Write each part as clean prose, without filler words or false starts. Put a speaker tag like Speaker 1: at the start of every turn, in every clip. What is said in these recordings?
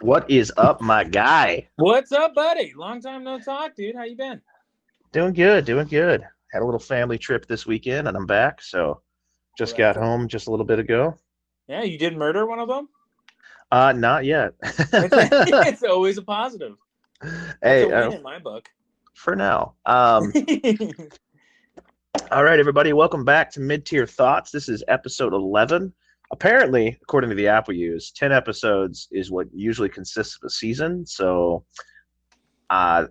Speaker 1: What is up, my guy?
Speaker 2: What's up, buddy? Long time no talk, dude. How you been?
Speaker 1: Doing good, doing good. Had a little family trip this weekend, and I'm back. So just got
Speaker 2: Right.
Speaker 1: home just a little bit ago.
Speaker 2: Yeah, you did murder one of them?
Speaker 1: Not yet.
Speaker 2: It's always a positive. That's a
Speaker 1: Hey,
Speaker 2: win in my book.
Speaker 1: for now. All right, everybody, welcome back to Mid-Tier Thoughts. This is episode 11. Apparently, according to the app we use, 10 episodes is what usually consists of a season. So, I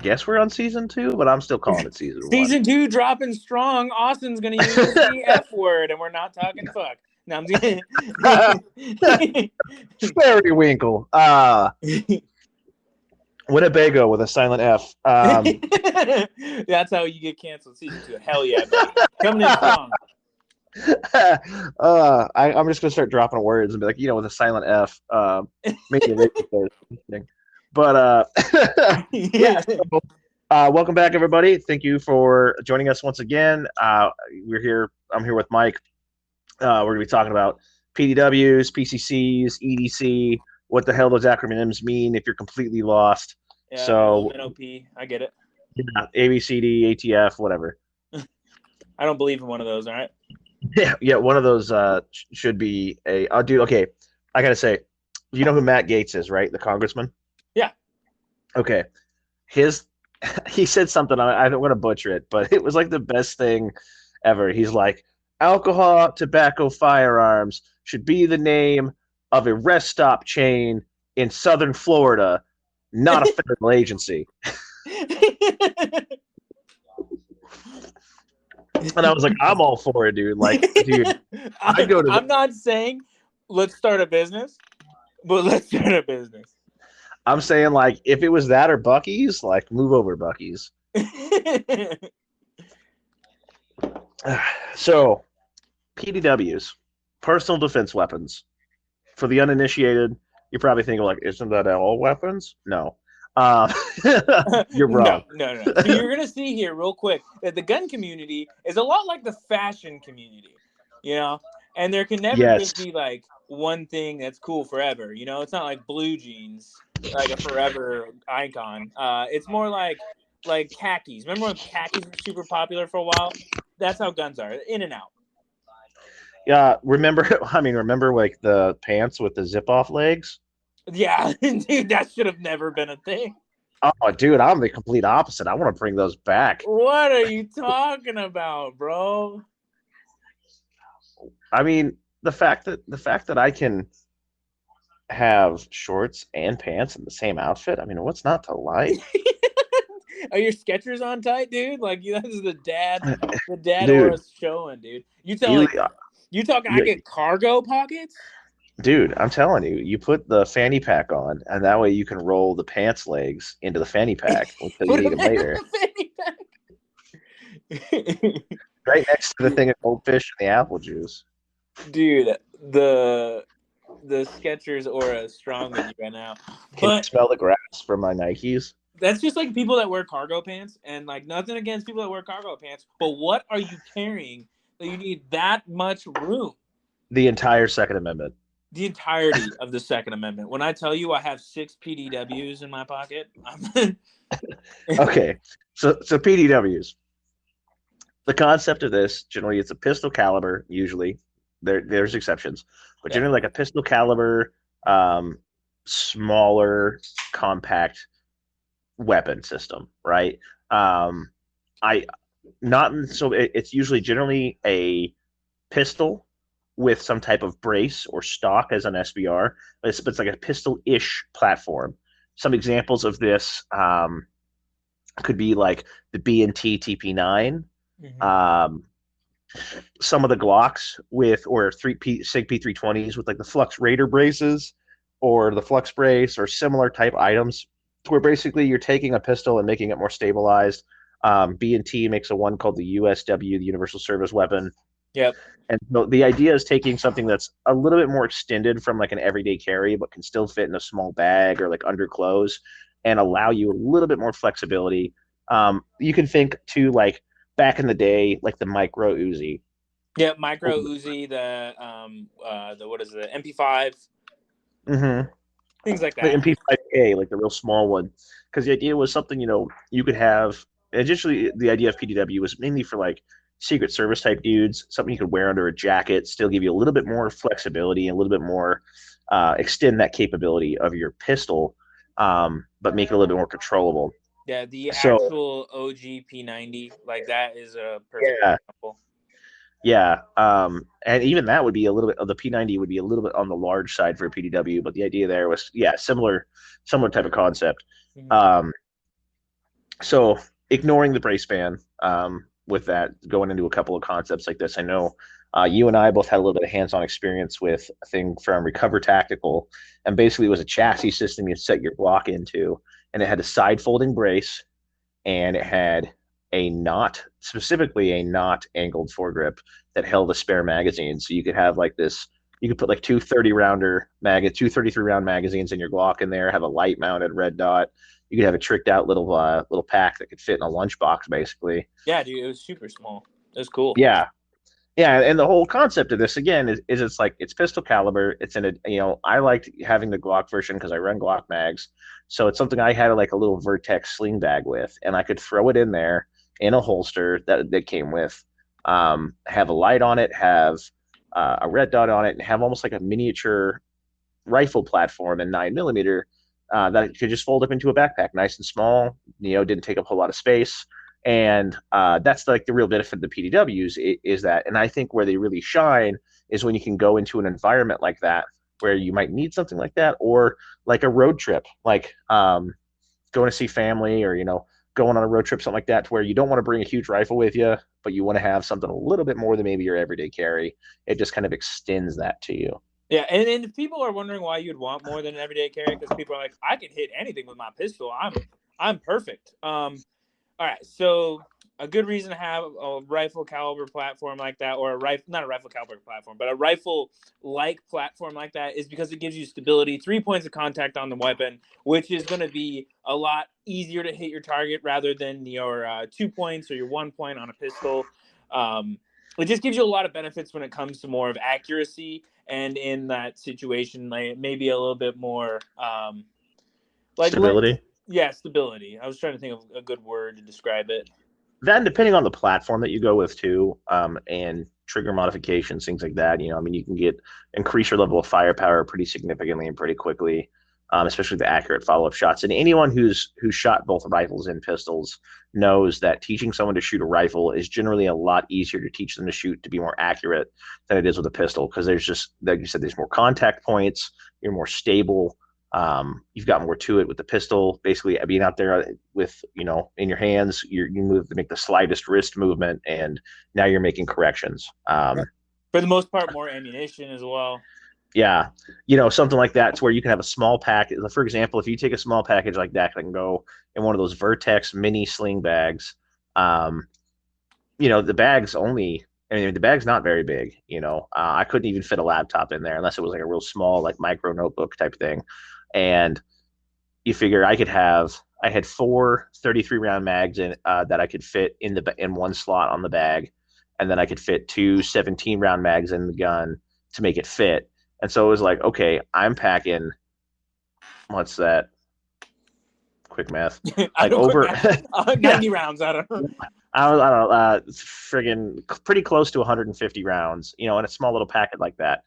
Speaker 1: guess we're on season 2, but I'm still calling it season 1.
Speaker 2: Season 2 dropping strong. Austin's going to use the F word, and we're not talking fuck. No, I'm just
Speaker 1: Fairy Winkle. Winnebago with a silent F.
Speaker 2: That's how you get canceled. Season 2. Hell yeah, buddy. Coming in strong.
Speaker 1: I'm just gonna start dropping words and be like, with a silent F. Maybe interesting. But yeah. So, welcome back, everybody. Thank you for joining us once again. We're here. I'm here with Mike. We're gonna be talking about PDWs, PCCs, EDC. What the hell those acronyms mean if you're completely lost.
Speaker 2: Yeah,
Speaker 1: so
Speaker 2: NOP, I get it.
Speaker 1: Yeah, ABCD, ATF, whatever.
Speaker 2: I don't believe in one of those, all right?
Speaker 1: Yeah, one of those should be a dude, okay, I gotta say, you know who Matt Gaetz is, right? The congressman?
Speaker 2: Yeah.
Speaker 1: Okay. He said something, I don't want to butcher it, but it was like the best thing ever. He's like, alcohol, tobacco, firearms should be the name of a rest stop chain in southern Florida, not a federal agency. And I was like, I'm all for it, dude. Like, dude,
Speaker 2: I'm not saying let's start a business, but let's start a business.
Speaker 1: I'm saying, like, if it was that or Buc-ee's, like, move over, Buc-ee's. So, PDWs, personal defense weapons. For the uninitiated, you're probably thinking, like, isn't that all weapons? No. You're wrong.
Speaker 2: No. So you're going to see here real quick that the gun community is a lot like the fashion community, and there can never just be like one thing that's cool forever. It's not like blue jeans, like a forever icon. It's more like khakis. Remember when khakis were super popular for a while? That's how guns are, in and out.
Speaker 1: Yeah, remember like the pants with the zip off legs?
Speaker 2: Yeah, dude, that should have never been a thing.
Speaker 1: Oh, dude, I'm the complete opposite. I want to bring those back.
Speaker 2: What are you talking about, bro?
Speaker 1: I mean, the fact that I can have shorts and pants in the same outfit. I mean, what's not to like?
Speaker 2: Are your Skechers on tight, dude? Like, this is the dad
Speaker 1: dude,
Speaker 2: aura showing, dude. You talking? I get cargo pockets?
Speaker 1: Dude, I'm telling you, you put the fanny pack on, and that way you can roll the pants legs into the fanny pack until you need them later. Right next to the thing of goldfish and the apple juice.
Speaker 2: Dude, the Skechers aura is strong with you right now.
Speaker 1: Can you smell the grass from my Nikes?
Speaker 2: That's just like people that wear cargo pants, and like nothing against people that wear cargo pants, but what are you carrying that you need that much room?
Speaker 1: The entire Second Amendment.
Speaker 2: The entirety of the Second Amendment. When I tell you I have 6 PDWs in my pocket,
Speaker 1: Okay, so PDWs. The concept of this, generally, it's a pistol caliber. Usually, there's exceptions, but generally, like a pistol caliber, smaller, compact weapon system, right? It's usually generally a pistol with some type of brace or stock as an SBR, but it's like a pistol-ish platform. Some examples of this could be like the B&T TP9, some of the Glocks or SIG P320s with like the Flux Raider braces or the Flux brace or similar type items, where basically you're taking a pistol and making it more stabilized. B&T makes a one called the USW, the Universal Service Weapon.
Speaker 2: Yep.
Speaker 1: And the idea is taking something that's a little bit more extended from like an everyday carry, but can still fit in a small bag or like under clothes and allow you a little bit more flexibility. You can think too, like back in the day, like the micro Uzi.
Speaker 2: Yeah, micro Uzi, the what is it, MP5?
Speaker 1: Mm-hmm.
Speaker 2: things like
Speaker 1: The
Speaker 2: that.
Speaker 1: MP5K, like the real small one, because the idea was something you could have. Initially, the idea of PDW was mainly for like Secret Service type dudes, something you could wear under a jacket, still give you a little bit more flexibility, a little bit more extend that capability of your pistol, but make it a little bit more controllable.
Speaker 2: Yeah, the
Speaker 1: So
Speaker 2: actual OG P90, like that is a perfect
Speaker 1: yeah,
Speaker 2: example.
Speaker 1: yeah, and even that would be a little bit of the P90 would be a little bit on the large side for a PDW, but the idea there was similar type of concept.
Speaker 2: Mhm.
Speaker 1: Um, so ignoring the brace band, with that going into a couple of concepts like this, I know you and I both had a little bit of hands-on experience with a thing from Recover Tactical, and basically it was a chassis system you set your block into, and it had a side folding brace, and it had specifically a not angled foregrip that held a spare magazine. So you could have like this, you could put like two 33 round magazines in your Glock in there, have a light mounted red dot. You could have a tricked out little pack that could fit in a lunchbox, basically.
Speaker 2: Yeah, dude, it was super small. It was cool.
Speaker 1: Yeah, yeah, and the whole concept of this again is it's like it's pistol caliber. It's in a I liked having the Glock version because I run Glock mags, so it's something I had like a little Vertex sling bag with, and I could throw it in there in a holster that came with, have a light on it, have a red dot on it, and have almost like a miniature rifle platform in 9 millimeter that could just fold up into a backpack, nice and small. Didn't take up a whole lot of space, and that's like the real benefit of the PDWs is that. And I think where they really shine is when you can go into an environment like that where you might need something like that, or like a road trip, like going to see family, or going on a road trip, something like that, to where you don't want to bring a huge rifle with you, but you want to have something a little bit more than maybe your everyday carry. It just kind of extends that to you.
Speaker 2: Yeah, and if people are wondering why you'd want more than an everyday carry, because people are like, I can hit anything with my pistol. I'm perfect. All right, so a good reason to have a rifle caliber platform like that, or a rifle, not a rifle caliber platform, but a rifle like platform like that, is because it gives you stability, 3 points of contact on the weapon, which is going to be a lot easier to hit your target rather than your 2 points or your 1 point on a pistol. It just gives you a lot of benefits when it comes to more of accuracy, and in that situation, like maybe a little bit more like
Speaker 1: Stability.
Speaker 2: yeah, stability. I was trying to think of a good word to describe it.
Speaker 1: Then depending on the platform that you go with too, and trigger modifications, things like that, I mean, you can increase your level of firepower pretty significantly and pretty quickly, especially the accurate follow-up shots. And anyone who's shot both rifles and pistols knows that teaching someone to shoot a rifle is generally a lot easier to teach them to shoot to be more accurate than it is with a pistol, because there's just, like you said, there's more contact points, you're more stable. You've got more to it with the pistol. Basically, being out there with, in your hands, you move to make the slightest wrist movement, and now you're making corrections.
Speaker 2: For the most part, more ammunition as well.
Speaker 1: Yeah, something like that, to where you can have a small package. For example, if you take a small package like that can go in one of those Vertex mini sling bags, the bag's only. I mean, the bag's not very big. I couldn't even fit a laptop in there unless it was like a real small, like micro notebook type thing. And you figure I had four 33 round mags in that I could fit in one slot on the bag, and then I could fit two 17 round mags in the gun to make it fit. And so it was like, okay, I'm packing, what's that? Quick math.
Speaker 2: I
Speaker 1: Like
Speaker 2: don't quick
Speaker 1: over
Speaker 2: math.
Speaker 1: yeah,
Speaker 2: 90 rounds. I don't know.
Speaker 1: I don't know, friggin' pretty close to 150 rounds, in a small little packet like that.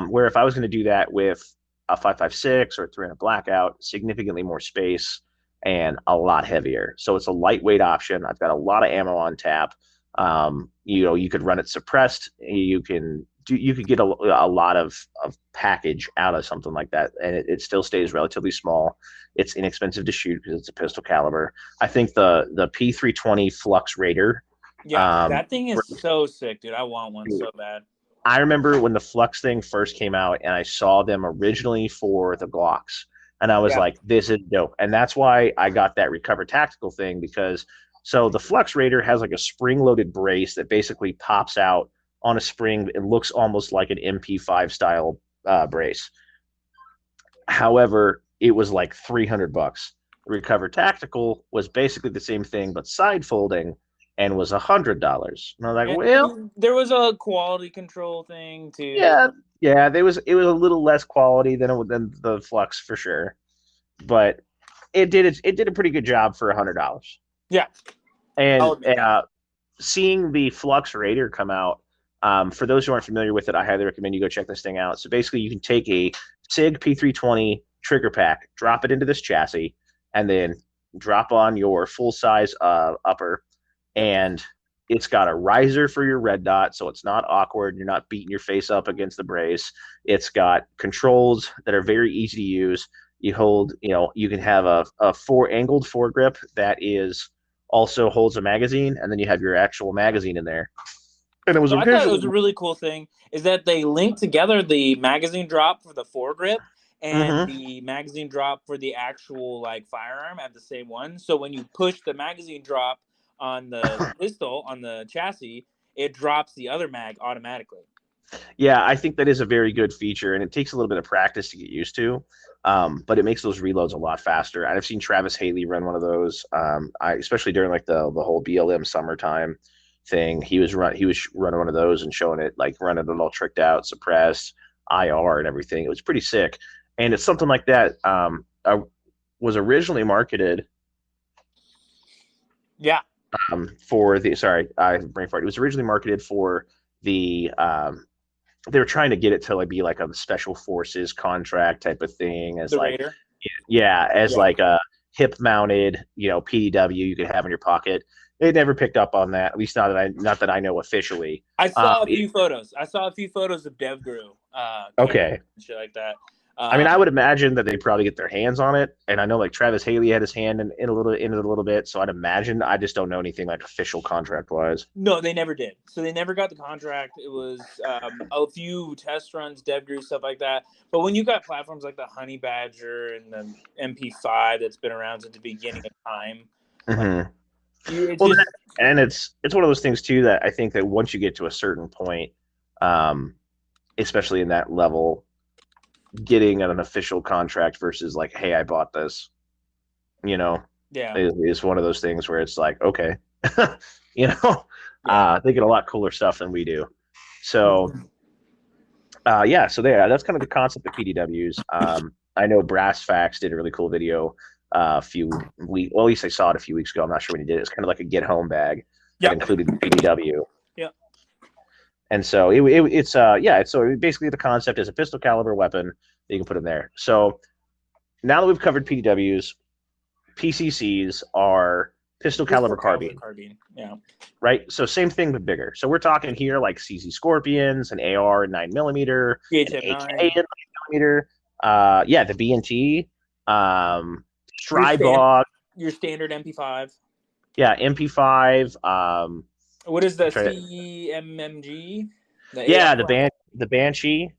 Speaker 1: Where if I was going to do that with a 5.56 or 300 blackout, significantly more space and a lot heavier. So it's a lightweight option. I've got a lot of ammo on tap. You could run it suppressed. You could get a lot of package out of something like that, and it still stays relatively small. It's inexpensive to shoot because it's a pistol caliber. I think the P320 Flux Raider.
Speaker 2: Yeah, that thing is so sick, dude. I want one so bad.
Speaker 1: I remember when the Flux thing first came out, and I saw them originally for the Glocks, and I was like, "This is dope," and that's why I got that Recover Tactical thing, because so the Flux Raider has like a spring-loaded brace that basically pops out on a spring. It looks almost like an MP5 style brace. However, it was like $300. Recover Tactical was basically the same thing, but side folding, and was $100. And I was like,
Speaker 2: And
Speaker 1: well,
Speaker 2: there was a quality control thing too.
Speaker 1: yeah, it was a little less quality than the Flux for sure, but it did a pretty good job for $100.
Speaker 2: Yeah, I'll
Speaker 1: And
Speaker 2: admit that.
Speaker 1: seeing the Flux Raider come out, for those who aren't familiar with it, I highly recommend you go check this thing out. So basically, you can take a SIG P320 trigger pack, drop it into this chassis, and then drop on your full size upper, and it's got a riser for your red dot, so it's not awkward. You're not beating your face up against the brace. It's got controls that are very easy to use. You hold, you can have a angled foregrip that is also holds a magazine, and then you have your actual magazine in there. And it was
Speaker 2: So I thought it
Speaker 1: originally.
Speaker 2: was a really cool thing is that they linked together the magazine drop for the foregrip and
Speaker 1: Mm-hmm.
Speaker 2: the magazine drop for the actual like firearm at the same one. So when you push the magazine drop on the pistol on the chassis, it drops the other mag automatically.
Speaker 1: Yeah, I think that is a very good feature, and it takes a little bit of practice to get used to. But it makes those reloads a lot faster. I've seen Travis Haley run one of those. Especially during like the whole BLM summertime thing. He was running one of those and showing it, like running it all tricked out, suppressed, IR, and everything. It was pretty sick. And it's something like that. Was originally marketed.
Speaker 2: Yeah.
Speaker 1: For the brain fart. It was originally marketed for the they were trying to get it to like be like a special forces contract type of thing, as
Speaker 2: The
Speaker 1: like,
Speaker 2: Raider.
Speaker 1: yeah, as like a hip mounted, PDW you could have in your pocket. It never picked up on that, at least not that I know officially.
Speaker 2: I saw a few photos. I saw a few photos of DevGru.
Speaker 1: Okay.
Speaker 2: And shit like that.
Speaker 1: I mean, I would imagine that they probably get their hands on it, and I know like Travis Haley had his hand in it a little bit, so I'd imagine. I just don't know anything like official contract wise.
Speaker 2: No, they never did. So they never got the contract. It was a few test runs, DevGru, stuff like that. But when you got platforms like the Honey Badger and the MP5 that's been around since the beginning of time,
Speaker 1: Mm-hmm.
Speaker 2: just,
Speaker 1: and it's one of those things too that I think that once you get to a certain point, especially in that level, getting an official contract versus like, hey, I bought this, is one of those things where it's like, okay, they get a lot cooler stuff than we do. So, so that's kind of the concept of PDWs. I know Brass Facts did a really cool video a few weeks. Well, at least I saw it a few weeks ago. I'm not sure when he did it. It's kind of like a get home bag that included the PDW.
Speaker 2: Yeah.
Speaker 1: And so it's basically the concept is a pistol caliber weapon that you can put in there. So now that we've covered PDWs, PCCs are pistol caliber carbine.
Speaker 2: Yeah.
Speaker 1: Right. So same thing but bigger. So we're talking here like CZ Scorpions, an AR and 9mm, an AK and 9mm. The BNT, Strybog,
Speaker 2: your standard MP5.
Speaker 1: Yeah, MP5.
Speaker 2: What is the CMMG?
Speaker 1: The Banshee.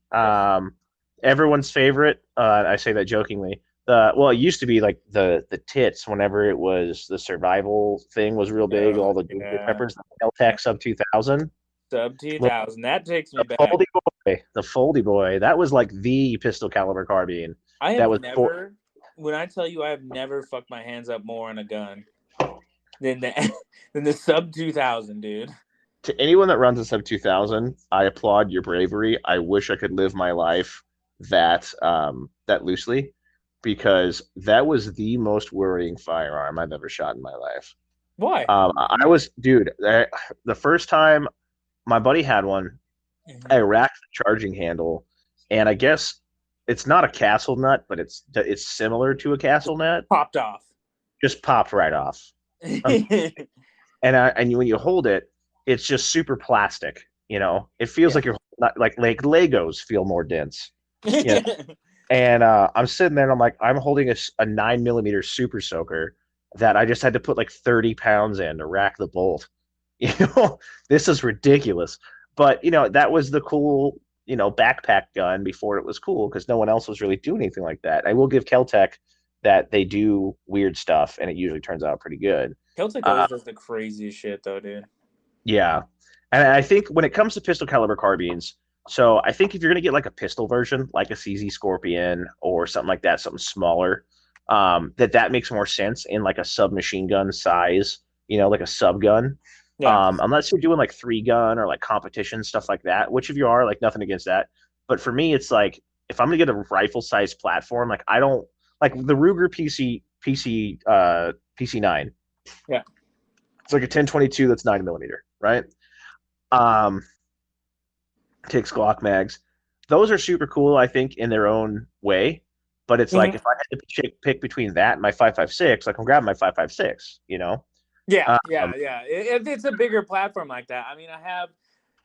Speaker 1: Everyone's favorite. I say that jokingly. It used to be like the tits whenever it was the survival thing was real big. All the peppers, the Kel-Tec Sub 2000.
Speaker 2: Sub 2000. That takes me back.
Speaker 1: The Foldy Boy. That was like the pistol caliber carbine.
Speaker 2: When I tell you I have never fucked my hands up more on a gun than the Sub 2000, dude.
Speaker 1: To anyone that runs a Sub 2000, I applaud your bravery. I wish I could live my life that loosely, because that was the most worrying firearm I've ever shot in my life.
Speaker 2: Why?
Speaker 1: The first time my buddy had one, I racked the charging handle, and I guess it's not a castle nut, but it's similar to a castle nut.
Speaker 2: Popped off.
Speaker 1: Just popped right off. And when you hold it, it's just super plastic. It feels like you're not like Legos feel more dense. And I'm sitting there and I'm like, I'm holding a 9mm Super Soaker that I just had to put like 30 pounds in to rack the bolt. This is ridiculous. But that was the cool backpack gun before it was cool, because no one else was really doing anything like that. I will give Kel-Tec that they do weird stuff, and it usually turns out pretty good.
Speaker 2: Kel-Tec always does the craziest shit, though, dude.
Speaker 1: Yeah, and I think when it comes to pistol caliber carbines, so I think if you're gonna get like a pistol version, like a CZ Scorpion or something like that, something smaller, that makes more sense in like a submachine gun size, like a sub gun.
Speaker 2: Yeah.
Speaker 1: Unless you're doing like 3-gun or like competition stuff like that, which if you are, like nothing against that. But for me, it's like if I'm gonna get a rifle sized platform, like I don't like the Ruger PC9.
Speaker 2: Yeah.
Speaker 1: It's like a 1022 that's 9mm, right? Um, takes Glock mags. Those are super cool, I think, in their own way. But it's like
Speaker 2: Mhm.
Speaker 1: if I had to pick between that and my 5.56, like I'm grabbing my 5.56, you know?
Speaker 2: Yeah,
Speaker 1: Um,
Speaker 2: yeah. If it's a bigger platform like that, I mean,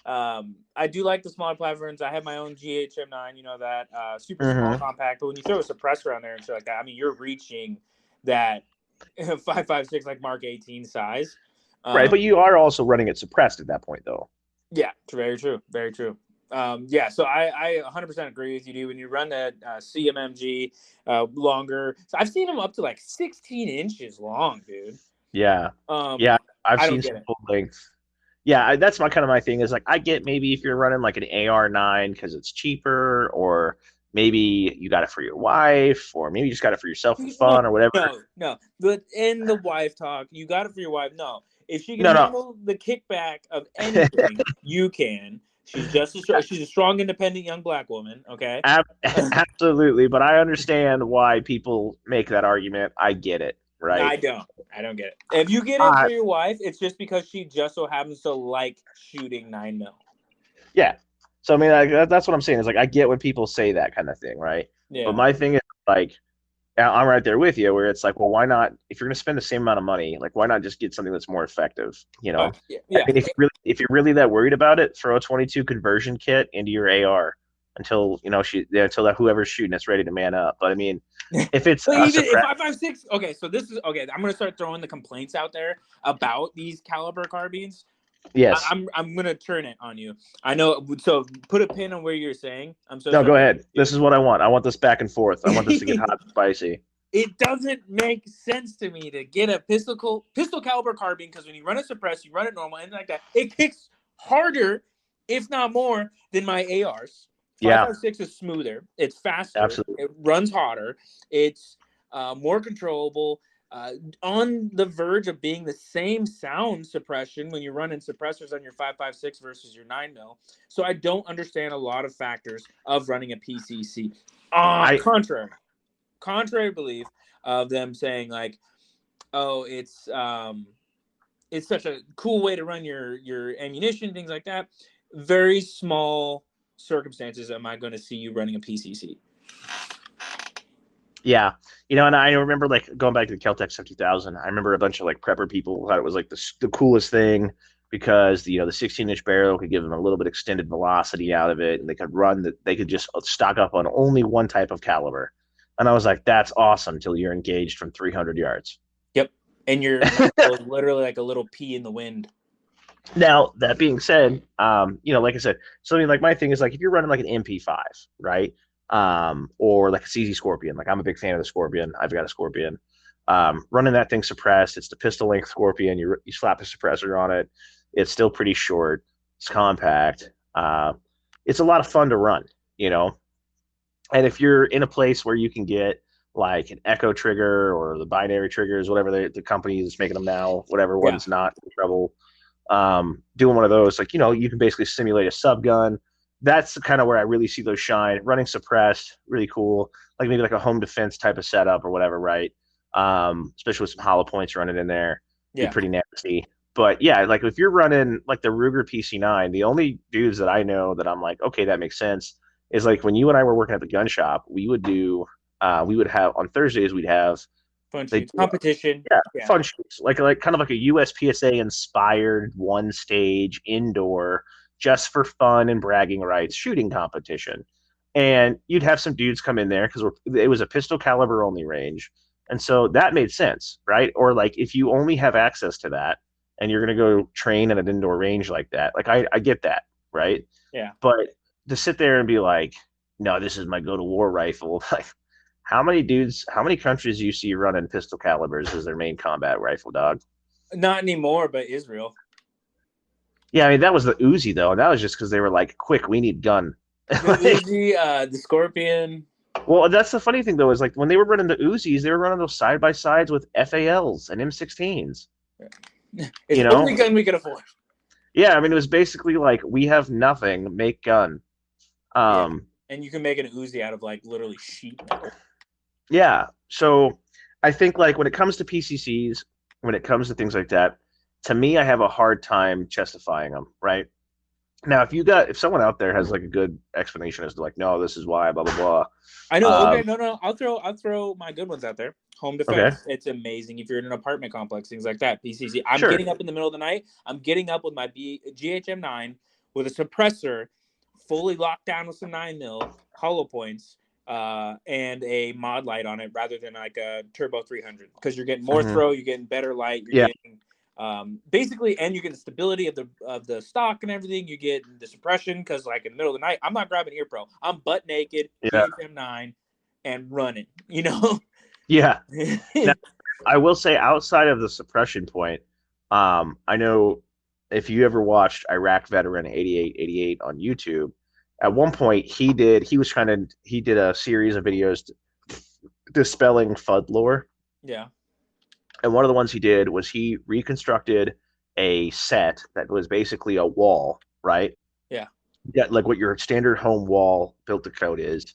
Speaker 2: I do like the smaller platforms. I have my own GHM9, you know that, super small,
Speaker 1: mhm.
Speaker 2: compact. But when you throw a suppressor on there and shit like that, I mean, you're reaching that 5.56 like Mark 18 size.
Speaker 1: Right, but you are also running it suppressed at that point, though.
Speaker 2: Yeah, very true, very true. Yeah, so I 100% agree with you, dude. When you run that CMMG longer, so I've seen them up to like 16 inches long, dude.
Speaker 1: Yeah,
Speaker 2: Um,
Speaker 1: yeah, I've
Speaker 2: I don't
Speaker 1: seen
Speaker 2: get
Speaker 1: some
Speaker 2: it.
Speaker 1: full length. Yeah, that's my kind of my thing is like I get maybe if you're running like an AR9 because it's cheaper, or maybe you got it for your wife, or maybe you just got it for yourself for
Speaker 2: No,
Speaker 1: fun or whatever.
Speaker 2: no. But in the wife talk, you got it for your wife. No, if she can
Speaker 1: No, no,
Speaker 2: handle the kickback of anything, you can. She's just she's a strong, independent young black woman. Okay.
Speaker 1: absolutely. But I understand why people make that argument. I get it,
Speaker 2: No,
Speaker 1: right?
Speaker 2: I don't. I don't get it. If you get it
Speaker 1: Uh,
Speaker 2: for your wife, it's just because she just so happens to like shooting 9mm.
Speaker 1: yeah. So I mean, that's what I'm saying is like I get when people say that kind of thing, right? But
Speaker 2: Yeah.
Speaker 1: my thing is like I'm right there with you, where it's like, well, why not? If you're going to spend the same amount of money, like, why not just get something that's more effective? You know,
Speaker 2: Yeah.
Speaker 1: I
Speaker 2: Yeah.
Speaker 1: mean, if you're really that worried about it, throw a 22 conversion kit into your AR until until that whoever's shooting it's ready to man up. But I mean, if it's
Speaker 2: But
Speaker 1: a
Speaker 2: even if
Speaker 1: suppress,
Speaker 2: 5.56, okay, so this is okay. I'm gonna start throwing the complaints out there about these caliber carbines.
Speaker 1: yes,
Speaker 2: I'm gonna turn it on you. I know. So put a pin on where you're saying. I'm so
Speaker 1: no, go
Speaker 2: sorry,
Speaker 1: ahead. This is what I want. I want this back and forth. I want this to get hot
Speaker 2: dude.
Speaker 1: and spicy.
Speaker 2: It doesn't make sense to me to get a pistol caliber carbine because when you run it suppressed, you run it normal, and like that, it kicks harder, if not more, than my ARs.
Speaker 1: Yeah,
Speaker 2: 5.56 is smoother. It's faster.
Speaker 1: absolutely.
Speaker 2: It runs hotter. It's more controllable. On the verge of being the same sound suppression when you're running suppressors on your 5.56 versus your 9mm. So I don't understand a lot of factors of running a PCC.
Speaker 1: I
Speaker 2: Contrary belief of them saying like, oh, it's such a cool way to run your ammunition, things like that. Very small circumstances am I going to see you running a PCC.
Speaker 1: Yeah, and I remember like going back to the Keltec 70,000. I remember a bunch of like prepper people thought it was like the coolest thing because the 16-inch barrel could give them a little bit extended velocity out of it, and they could run that they could just stock up on only one type of caliber. And I was like, that's awesome till you're engaged from 300 yards.
Speaker 2: Yep, and your muzzle is literally like a little pea in the wind.
Speaker 1: Now that being said, like I said, so I mean, like my thing is like if you're running like an MP5, right? Or like a CZ Scorpion. Like I'm a big fan of the Scorpion. I've got a Scorpion. Running that thing suppressed. It's the pistol length Scorpion. You slap a suppressor on it. It's still pretty short. It's compact. It's a lot of fun to run, And if you're in a place where you can get like an Echo trigger or the binary triggers, whatever the company is making them now, whatever one's not in trouble, doing one of those, like, you can basically simulate a sub gun. That's kind of where I really see those shine. Running suppressed, really cool. Like maybe like a home defense type of setup or whatever, right? Especially with some hollow points running in there, be
Speaker 2: Yeah.
Speaker 1: pretty nasty. But yeah, like if you're running like the Ruger PC9, the only dudes that I know that I'm like, okay, that makes sense, is like when you and I were working at the gun shop, we would have on Thursdays, we'd have
Speaker 2: Fun
Speaker 1: they
Speaker 2: shoots, competition.
Speaker 1: yeah,
Speaker 2: Yeah.
Speaker 1: fun shoots, like kind of like a USPSA inspired one stage indoor, just for fun and bragging rights shooting competition. And you'd have some dudes come in there because it was a pistol caliber only range, and so that made sense, right? Or like if you only have access to that and you're gonna go train at an indoor range like that, like I get that, right?
Speaker 2: Yeah.
Speaker 1: But to sit there and be like, no, this is my go to war rifle, like how many countries do you see running pistol calibers as their main combat rifle, dog?
Speaker 2: Not anymore, but Israel.
Speaker 1: Yeah, I mean that was the Uzi though, and that was just because they were like, quick, we need gun.
Speaker 2: The
Speaker 1: Like,
Speaker 2: Uzi, the Scorpion.
Speaker 1: well, that's the funny thing though, is like when they were running the Uzis, they were running those side by sides with FALs and M16s.
Speaker 2: It's
Speaker 1: You
Speaker 2: the
Speaker 1: know?
Speaker 2: only gun we could afford.
Speaker 1: Yeah, I mean, it was basically like, we have nothing, make gun.
Speaker 2: Yeah. And you can make an Uzi out of like literally sheet metal.
Speaker 1: Yeah. So I think like when it comes to PCCs, when it comes to things like that, to me, I have a hard time justifying them, right? Now, if someone out there has like a good explanation as to like, no, this is why, blah blah blah.
Speaker 2: I know. Okay, no. I'll throw my good ones out there. Home defense.
Speaker 1: Okay.
Speaker 2: It's amazing if you're in an apartment complex, things like that. PCC. I'm
Speaker 1: Sure.
Speaker 2: getting up in the middle of the night. I'm getting up with my GHM9 with a suppressor, fully locked down with some 9mm hollow points, and a mod light on it rather than like a turbo 300 because you're getting more throw, you're getting better light, you're getting basically, and you get the stability of the stock and everything. You get the suppression because like in the middle of the night, I'm not grabbing ear pro. I'm butt naked, GHM9, and running. You know.
Speaker 1: Yeah. Now, I will say, outside of the suppression point, I know if you ever watched Iraq Veteran 8888 on YouTube, at one point he did a series of videos dispelling FUD lore.
Speaker 2: Yeah.
Speaker 1: And one of the ones he did was he reconstructed a set that was basically a wall, right?
Speaker 2: Yeah.
Speaker 1: Yeah, like what your standard home wall built to code is.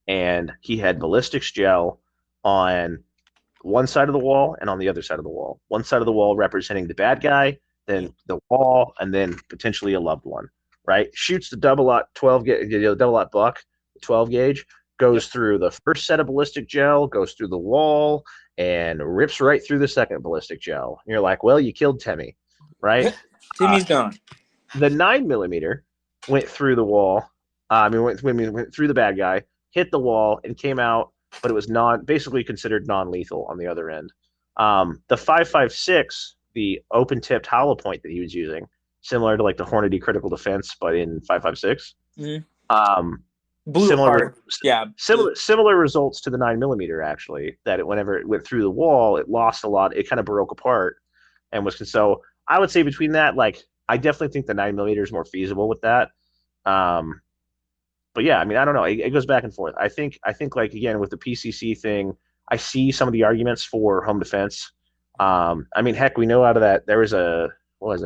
Speaker 1: And he had ballistics gel on one side of the wall and on the other side of the wall. One side of the wall representing the bad guy, then the wall, and then potentially a loved one, right? Shoots the double-aught 12 gauge, double-aught buck, 12 gauge, goes through the first set of ballistic gel, goes through the wall, and rips right through the second ballistic gel. And you're like, well, you killed Timmy, right?
Speaker 2: Timmy's gone.
Speaker 1: The 9mm went through the wall. Went through the bad guy, hit the wall, and came out, but it was basically considered non-lethal on the other end. The 5.56, the open-tipped hollow point that he was using, similar to like the Hornady critical defense, but in 5.56. Similar results to the 9mm actually. That whenever it went through the wall, it lost a lot. It kind of broke apart, and was so. I would say between that, like I definitely think the 9mm is more feasible with that. But yeah, I mean, I don't know. It goes back and forth. I think like again with the PCC thing, I see some of the arguments for home defense. I mean, heck, we know out of that there was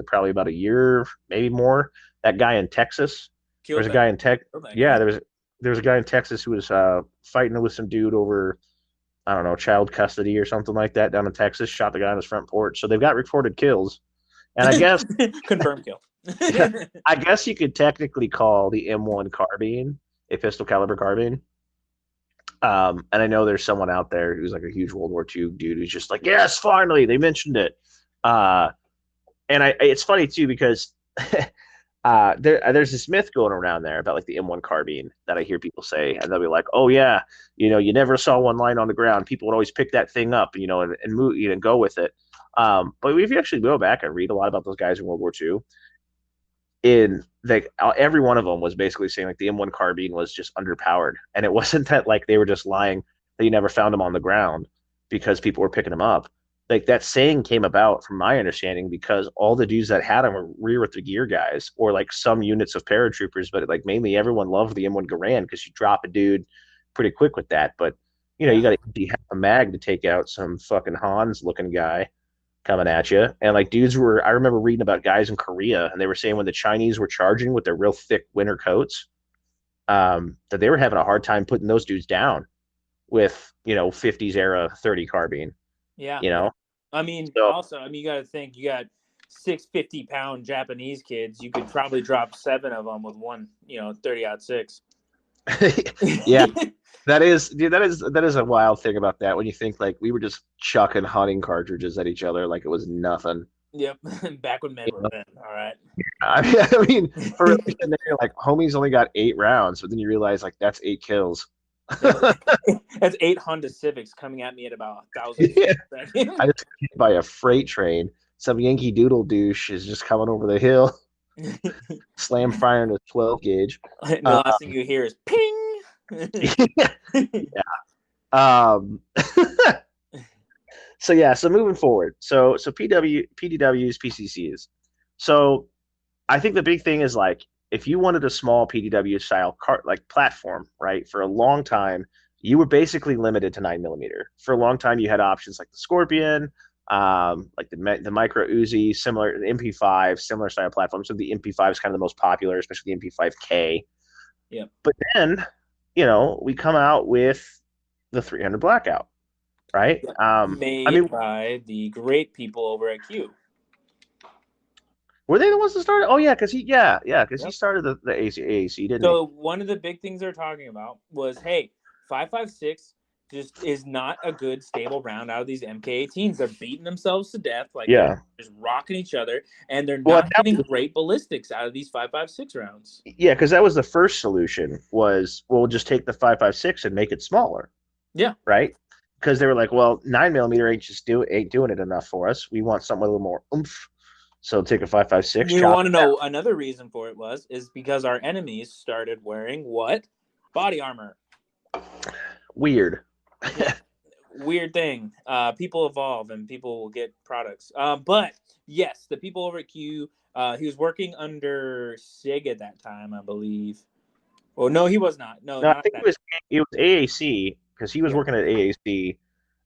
Speaker 1: probably about a year, maybe more. That guy in Texas. There was a guy in there was a guy in Texas who was fighting with some dude over, I don't know, child custody or something like that down in Texas. Shot the guy on his front porch. So they've got reported kills, and I guess
Speaker 2: confirmed kill.
Speaker 1: I guess you could technically call the M1 carbine a pistol caliber carbine. And I know there's someone out there who's like a huge World War II dude who's just like, yes, finally they mentioned it. And it's funny too because there's this myth going around there about like the M1 carbine that I hear people say, and they'll be like, oh yeah, you never saw one lying on the ground. People would always pick that thing up, and move, and go with it. But if you actually go back and read a lot about those guys in World War II, every one of them was basically saying like the M1 carbine was just underpowered, and it wasn't that like they were just lying that you never found them on the ground because people were picking them up. Like that saying came about, from my understanding, because all the dudes that had them were rear with the gear guys, or like some units of paratroopers, but like mainly everyone loved the M1 Garand because you drop a dude pretty quick with that. But you got to empty half a mag to take out some fucking Hans looking guy coming at you. And like I remember reading about guys in Korea, and they were saying when the Chinese were charging with their real thick winter coats, that they were having a hard time putting those dudes down with 50s era 30 carbine.
Speaker 2: Yeah. I mean, you got to think, you got 650-pound Japanese kids. You could probably drop 7 of them with one, 30-06.
Speaker 1: Yeah, that is a wild thing about that. When you think like we were just chucking hunting cartridges at each other like it was nothing.
Speaker 2: Yep, back when men were men. All right.
Speaker 1: I mean, for like homies only got 8 rounds, but then you realize like that's 8 kills.
Speaker 2: That's 8 Honda Civics coming at me at about 1,000.
Speaker 1: Yeah. I just hit by a freight train. Some Yankee Doodle douche is just coming over the hill, slam firing a 12 gauge.
Speaker 2: The last thing you hear is ping.
Speaker 1: Yeah. So moving forward, so PDWs, PCCs. So I think the big thing is like, if you wanted a small PDW style platform, right? For a long time, you were basically limited to 9mm. For a long time, you had options like the Scorpion, like the micro Uzi, similar MP5, similar style platforms. So the MP5 is kind of the most popular, especially the MP5K.
Speaker 2: Yeah.
Speaker 1: But then, we come out with the 300 Blackout, right?
Speaker 2: Made by the great people over at Q.
Speaker 1: Were they the ones that started? Oh yeah, because he started the AAC, didn't he?
Speaker 2: So one of the big things they're talking about was, hey, 5.56 just is not a good stable round out of these MK18s. They're beating themselves to death, like they're just rocking each other, and they're not getting great ballistics out of these 5.56 rounds.
Speaker 1: Yeah, because that was the first solution. Was we'll just take the 5.56 and make it smaller.
Speaker 2: Yeah.
Speaker 1: Right. Because they were like, well, 9mm ain't doing it enough for us. We want something with a little more oomph. So take a 5.56.
Speaker 2: You want to know another reason for it is because our enemies started wearing what? Body armor.
Speaker 1: Weird.
Speaker 2: Yeah. Weird thing. People evolve and people will get products. But yes, the people over at Q, he was working under SIG at that time, I believe. Oh no, he was not. No, not
Speaker 1: I think it was AAC because he was working at AAC,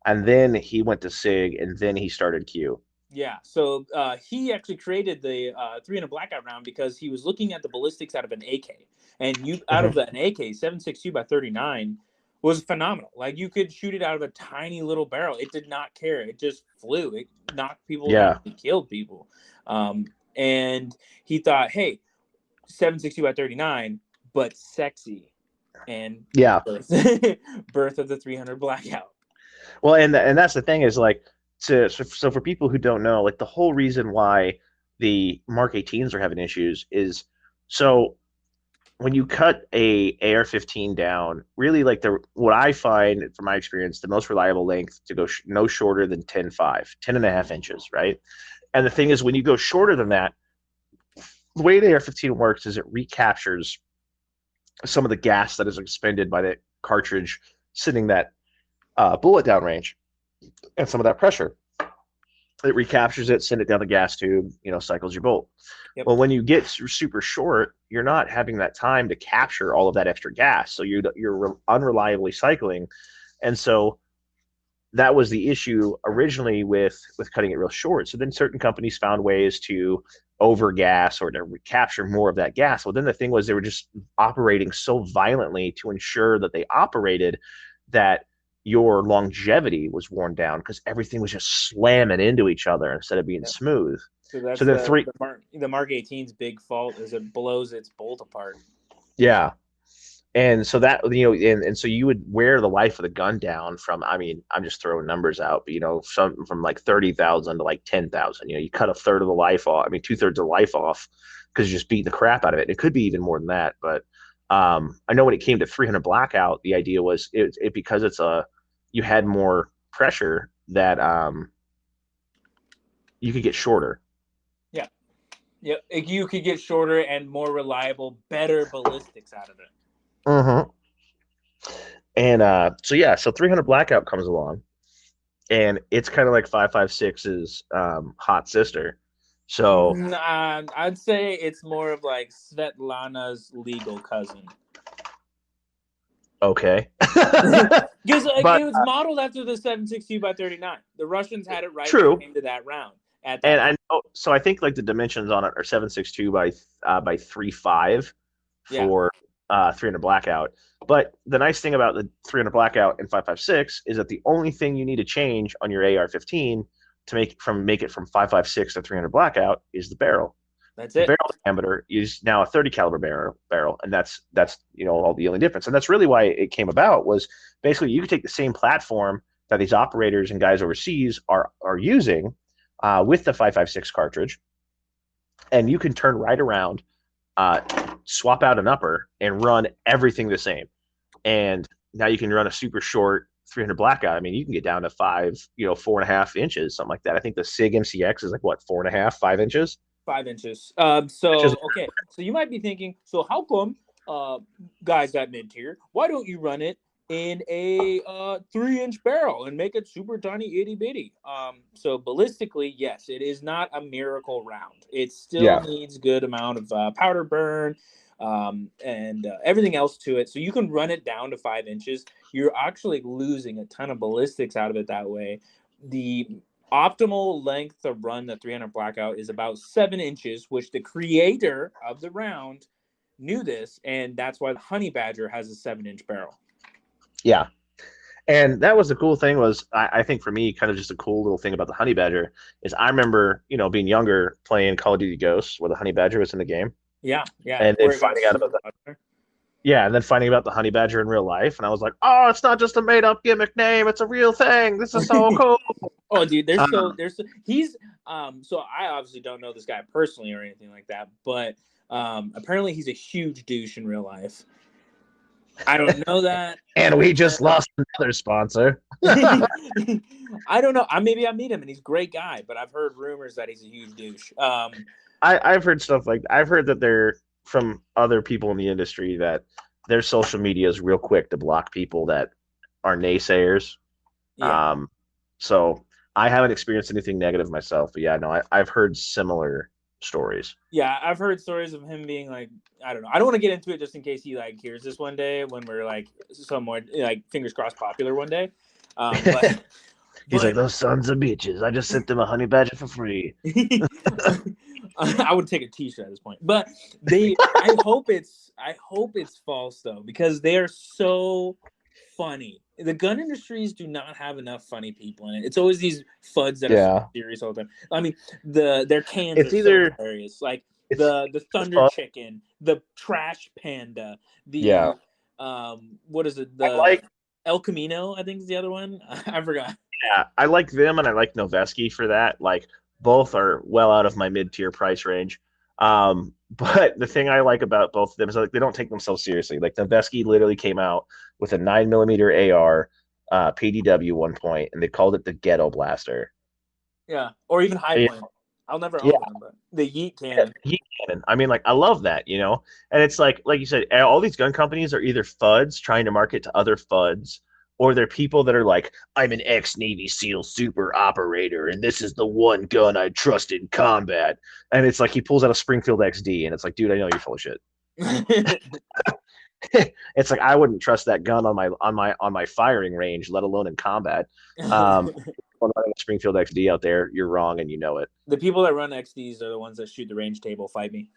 Speaker 1: and then he went to SIG, and then he started Q.
Speaker 2: Yeah, so he actually created the 300 Blackout round because he was looking at the ballistics out of an AK, and out of an AK 7.62 by 39 was phenomenal. Like you could shoot it out of a tiny little barrel. It did not care. It just flew. It knocked people down. It killed people. And he thought, hey, 7.62 by 39, but sexy. And birth of the 300 Blackout.
Speaker 1: Well, and that's the thing is like, so for people who don't know, like the whole reason why the Mark 18s are having issues is so when you cut a AR-15 down, really like what I find from my experience, the most reliable length to go no shorter than 10.5, 10.5 inches, right? And the thing is, when you go shorter than that, the way the AR-15 works is it recaptures some of the gas that is expended by the cartridge sitting that bullet downrange and some of that pressure. It recaptures it, send it down the gas tube, cycles your bolt. Yep. Well, when you get super short, you're not having that time to capture all of that extra gas. So you're unreliably cycling. And so that was the issue originally with cutting it real short. So then certain companies found ways to over gas or to recapture more of that gas. Well, then the thing was they were just operating so violently to ensure that they operated that your longevity was worn down because everything was just slamming into each other instead of being smooth.
Speaker 2: So that's the Mark 18's big fault is it blows its bolt apart.
Speaker 1: Yeah. And so that, and so you would wear the life of the gun down from, I'm just throwing numbers out, but, some from like 30,000 to like 10,000. You cut a third of the life off, 2/3 of the life off because you just beat the crap out of it. It could be even more than that. But I know when it came to 300 Blackout, the idea was it because you had more pressure that you could get shorter.
Speaker 2: Yeah. Yep. You could get shorter and more reliable, better ballistics out of it.
Speaker 1: And so 300 Blackout comes along, and it's kind of like 5.56's hot sister. So
Speaker 2: I'd say it's more of like Svetlana's legal cousin.
Speaker 1: Okay.
Speaker 2: Because it was modeled after the 7.62 by 39. The Russians had it right when it came to that round.
Speaker 1: And I know, so I think like the dimensions on it are 7.62 by 3.5 for 300 Blackout. But the nice thing about the 300 Blackout and 5.56 is that the only thing you need to change on your AR-15 to make it from 5.56 to 300 Blackout is the barrel.
Speaker 2: That's
Speaker 1: it.
Speaker 2: The
Speaker 1: barrel diameter is now a 30 caliber barrel, and that's all the only difference. And that's really why it came about was basically you could take the same platform that these operators and guys overseas are using with the 5.56 cartridge, and you can turn right around, swap out an upper, and run everything the same. And now you can run a super short 300 Blackout. You can get down to 4.5 inches, something like that. I think the SIG MCX is like what, 4.5, 5 inches.
Speaker 2: 5 inches. So you might be thinking, so how come guys at mid-tier, why don't you run it in a 3-inch barrel and make it super tiny, itty-bitty? So ballistically, yes, it is not a miracle round. It still needs good amount of powder burn and everything else to it. So you can run it down to 5 inches. You're actually losing a ton of ballistics out of it that way. The optimal length to run the 300 blackout is about 7 inches, which the creator of the round knew this, and that's why the Honey Badger has a 7-inch barrel.
Speaker 1: Yeah. And that was the cool thing was, I think for me, kind of just a cool little thing about the Honey Badger is I remember, being younger playing Call of Duty Ghosts where the Honey Badger was in the game.
Speaker 2: Yeah.
Speaker 1: And then finding out about the Honey Badger in real life. And I was like, oh, it's not just a made up gimmick name. It's a real thing. This is so cool.
Speaker 2: Oh, dude, he's so I obviously don't know this guy personally or anything like that, but apparently he's a huge douche in real life. I don't know that.
Speaker 1: And we just lost another sponsor.
Speaker 2: I don't know. Maybe I meet him and he's a great guy, but I've heard rumors that he's a huge douche.
Speaker 1: I've heard stuff like I've heard that they're from other people in the industry that their social media is real quick to block people that are naysayers.
Speaker 2: Yeah.
Speaker 1: So I haven't experienced anything negative myself, but yeah, no, I've heard similar stories.
Speaker 2: Yeah, I've heard stories of him being like, I don't know. I don't want to get into it just in case he like hears this one day when we're like somewhat like fingers crossed popular one day. But
Speaker 1: he's like, those sons of bitches. I just sent them a Honey Badger for free.
Speaker 2: I would take a t-shirt at this point. But I hope it's false though, because they are so funny. The gun industries do not have enough funny people in it. It's always these fuds that are so serious all the time. I mean, their cans are so hilarious. Like the Thunder Chicken, the Trash Panda, what is it? The El Camino, I think is the other one. I forgot.
Speaker 1: Yeah, I like them and I like Noveski for that. Like both are well out of my mid-tier price range. But the thing I like about both of them is like they don't take themselves seriously. Like Noveski literally came out with a 9mm AR PDW one point, and they called it the Ghetto Blaster.
Speaker 2: Yeah, or even High Point. I'll never own them, but the Yeet Cannon.
Speaker 1: Yeah, Yeet Cannon. I mean, like I love that, And it's like you said, all these gun companies are either FUDs trying to market to other FUDs, or they're people that are like, I'm an ex-Navy SEAL super operator, and this is the one gun I trust in combat. And it's like he pulls out a Springfield XD, and it's like, dude, I know you're full of shit. It's like I wouldn't trust that gun on my firing range, let alone in combat. When running a Springfield XD out there, you're wrong, and you know it.
Speaker 2: The people that run XDs are the ones that shoot the range table. Fight me.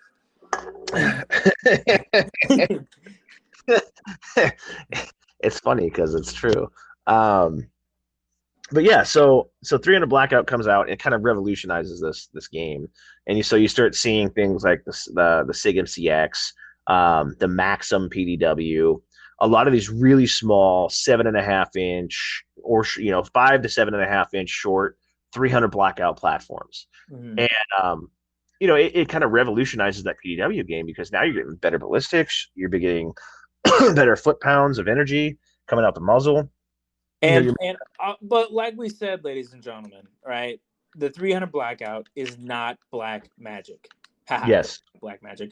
Speaker 1: It's funny because it's true. But yeah, so 300 Blackout comes out and it kind of revolutionizes this game, and you start seeing things like the SIG MCX, the Maxim PDW, a lot of these really small 7.5 inch or 5 to 7.5 inch short 300 Blackout platforms, and it kind of revolutionizes that PDW game because now you're getting better ballistics, you're getting better foot pounds of energy coming out the muzzle.
Speaker 2: But like we said, ladies and gentlemen, right? The 300 Blackout is not black magic.
Speaker 1: Yes,
Speaker 2: black magic.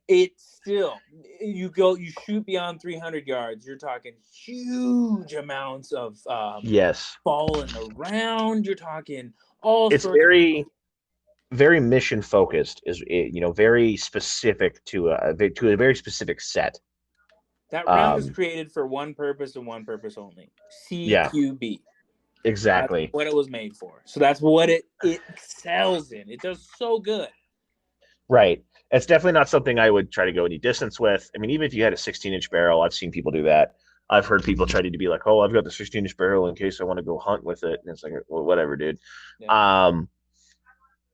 Speaker 2: It's still you shoot beyond 300 yards. You're talking huge amounts of falling around. You're talking all.
Speaker 1: It's very very mission focused. Is very specific to a very specific set.
Speaker 2: That round was created for one purpose and one purpose only. CQB.
Speaker 1: Yeah, exactly.
Speaker 2: That's what it was made for. So that's what it excels in. It does so good.
Speaker 1: Right. It's definitely not something I would try to go any distance with. I mean, even if you had a 16-inch barrel, I've seen people do that. I've heard people try to be like, oh, I've got the 16-inch barrel in case I want to go hunt with it. And it's like, well, whatever, dude. Yeah.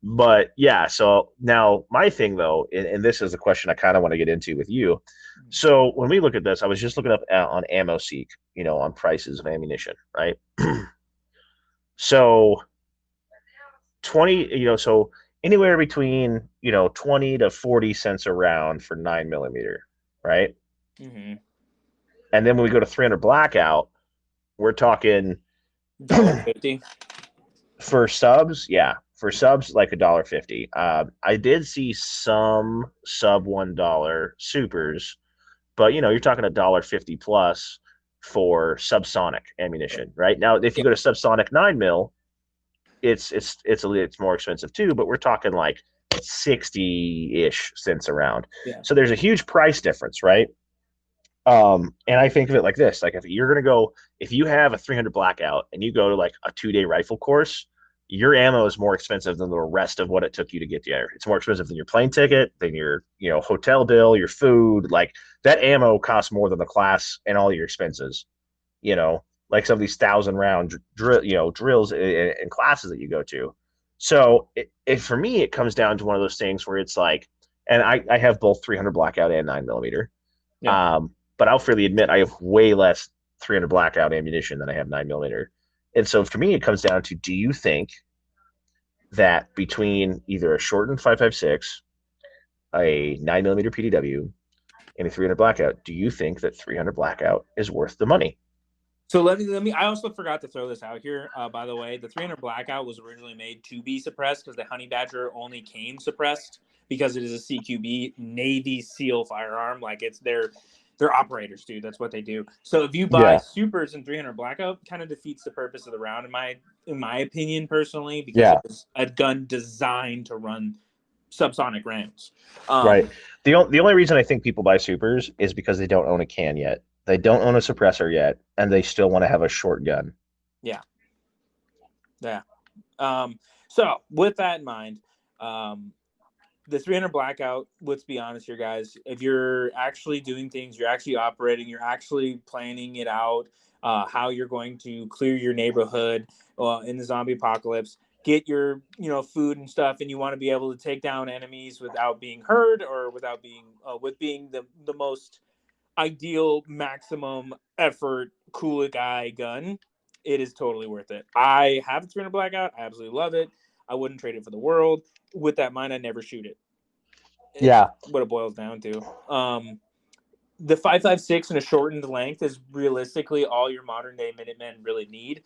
Speaker 1: But yeah, so now my thing though, and this is a question I kind of want to get into with you. So when we look at this, I was just looking up on AmmoSeek, on prices of ammunition, right? So 20, so anywhere between 20 to 40 cents a round for 9mm, right?
Speaker 2: Mm-hmm.
Speaker 1: And then when we go to 300 Blackout, we're talking
Speaker 2: $1.50
Speaker 1: for subs. Yeah, for subs like $1.50. I did see some sub $1 supers, but you're talking $1.50 plus for subsonic ammunition, right? Now, if you go to subsonic 9mm, it's more expensive too, but we're talking like 60-ish cents a round.
Speaker 2: Yeah.
Speaker 1: So there's a huge price difference, right? And I think of it like this: like if you're gonna go, if you have a 300 blackout and you go to like a 2 day rifle course, your ammo is more expensive than the rest of what it took you to get there. It's more expensive than your plane ticket, than your hotel bill, your food. Like that ammo costs more than the class and all your expenses. Like some of these 1,000 round drills and classes that you go to. So for me, it comes down to one of those things where it's like, and I have both 300 blackout and 9 millimeter.
Speaker 2: Yeah.
Speaker 1: But I'll freely admit I have way less 300 blackout ammunition than I have 9 millimeter. And so for me, it comes down to, do you think that between either a shortened 5.56, a 9 millimeter PDW, and a 300 blackout, do you think that 300 blackout is worth the money?
Speaker 2: So let me. I also forgot to throw this out here. By the way, the 300 blackout was originally made to be suppressed because the Honey Badger only came suppressed because it is a CQB Navy SEAL firearm. Like they're operators, dude. That's what they do. So if you buy supers and 300 blackout, kind of defeats the purpose of the round in my opinion personally, because it was a gun designed to run subsonic rounds.
Speaker 1: Right. The only reason I think people buy supers is because they don't own a can yet. They don't own a suppressor yet, and they still want to have a short gun.
Speaker 2: Yeah. So with that in mind, the 300 blackout, let's be honest here, guys. If you're actually doing things, you're actually operating, you're actually planning it out, how you're going to clear your neighborhood in the zombie apocalypse, get your food and stuff, and you want to be able to take down enemies without being heard or without being being the most ideal maximum effort cool guy gun, it is totally worth it. I have a 300 blackout. I absolutely love it. I wouldn't trade it for the world. With that mind, I never shoot it. It's what it boils down to. The 5.56 and a shortened length is realistically all your modern day Minutemen really need,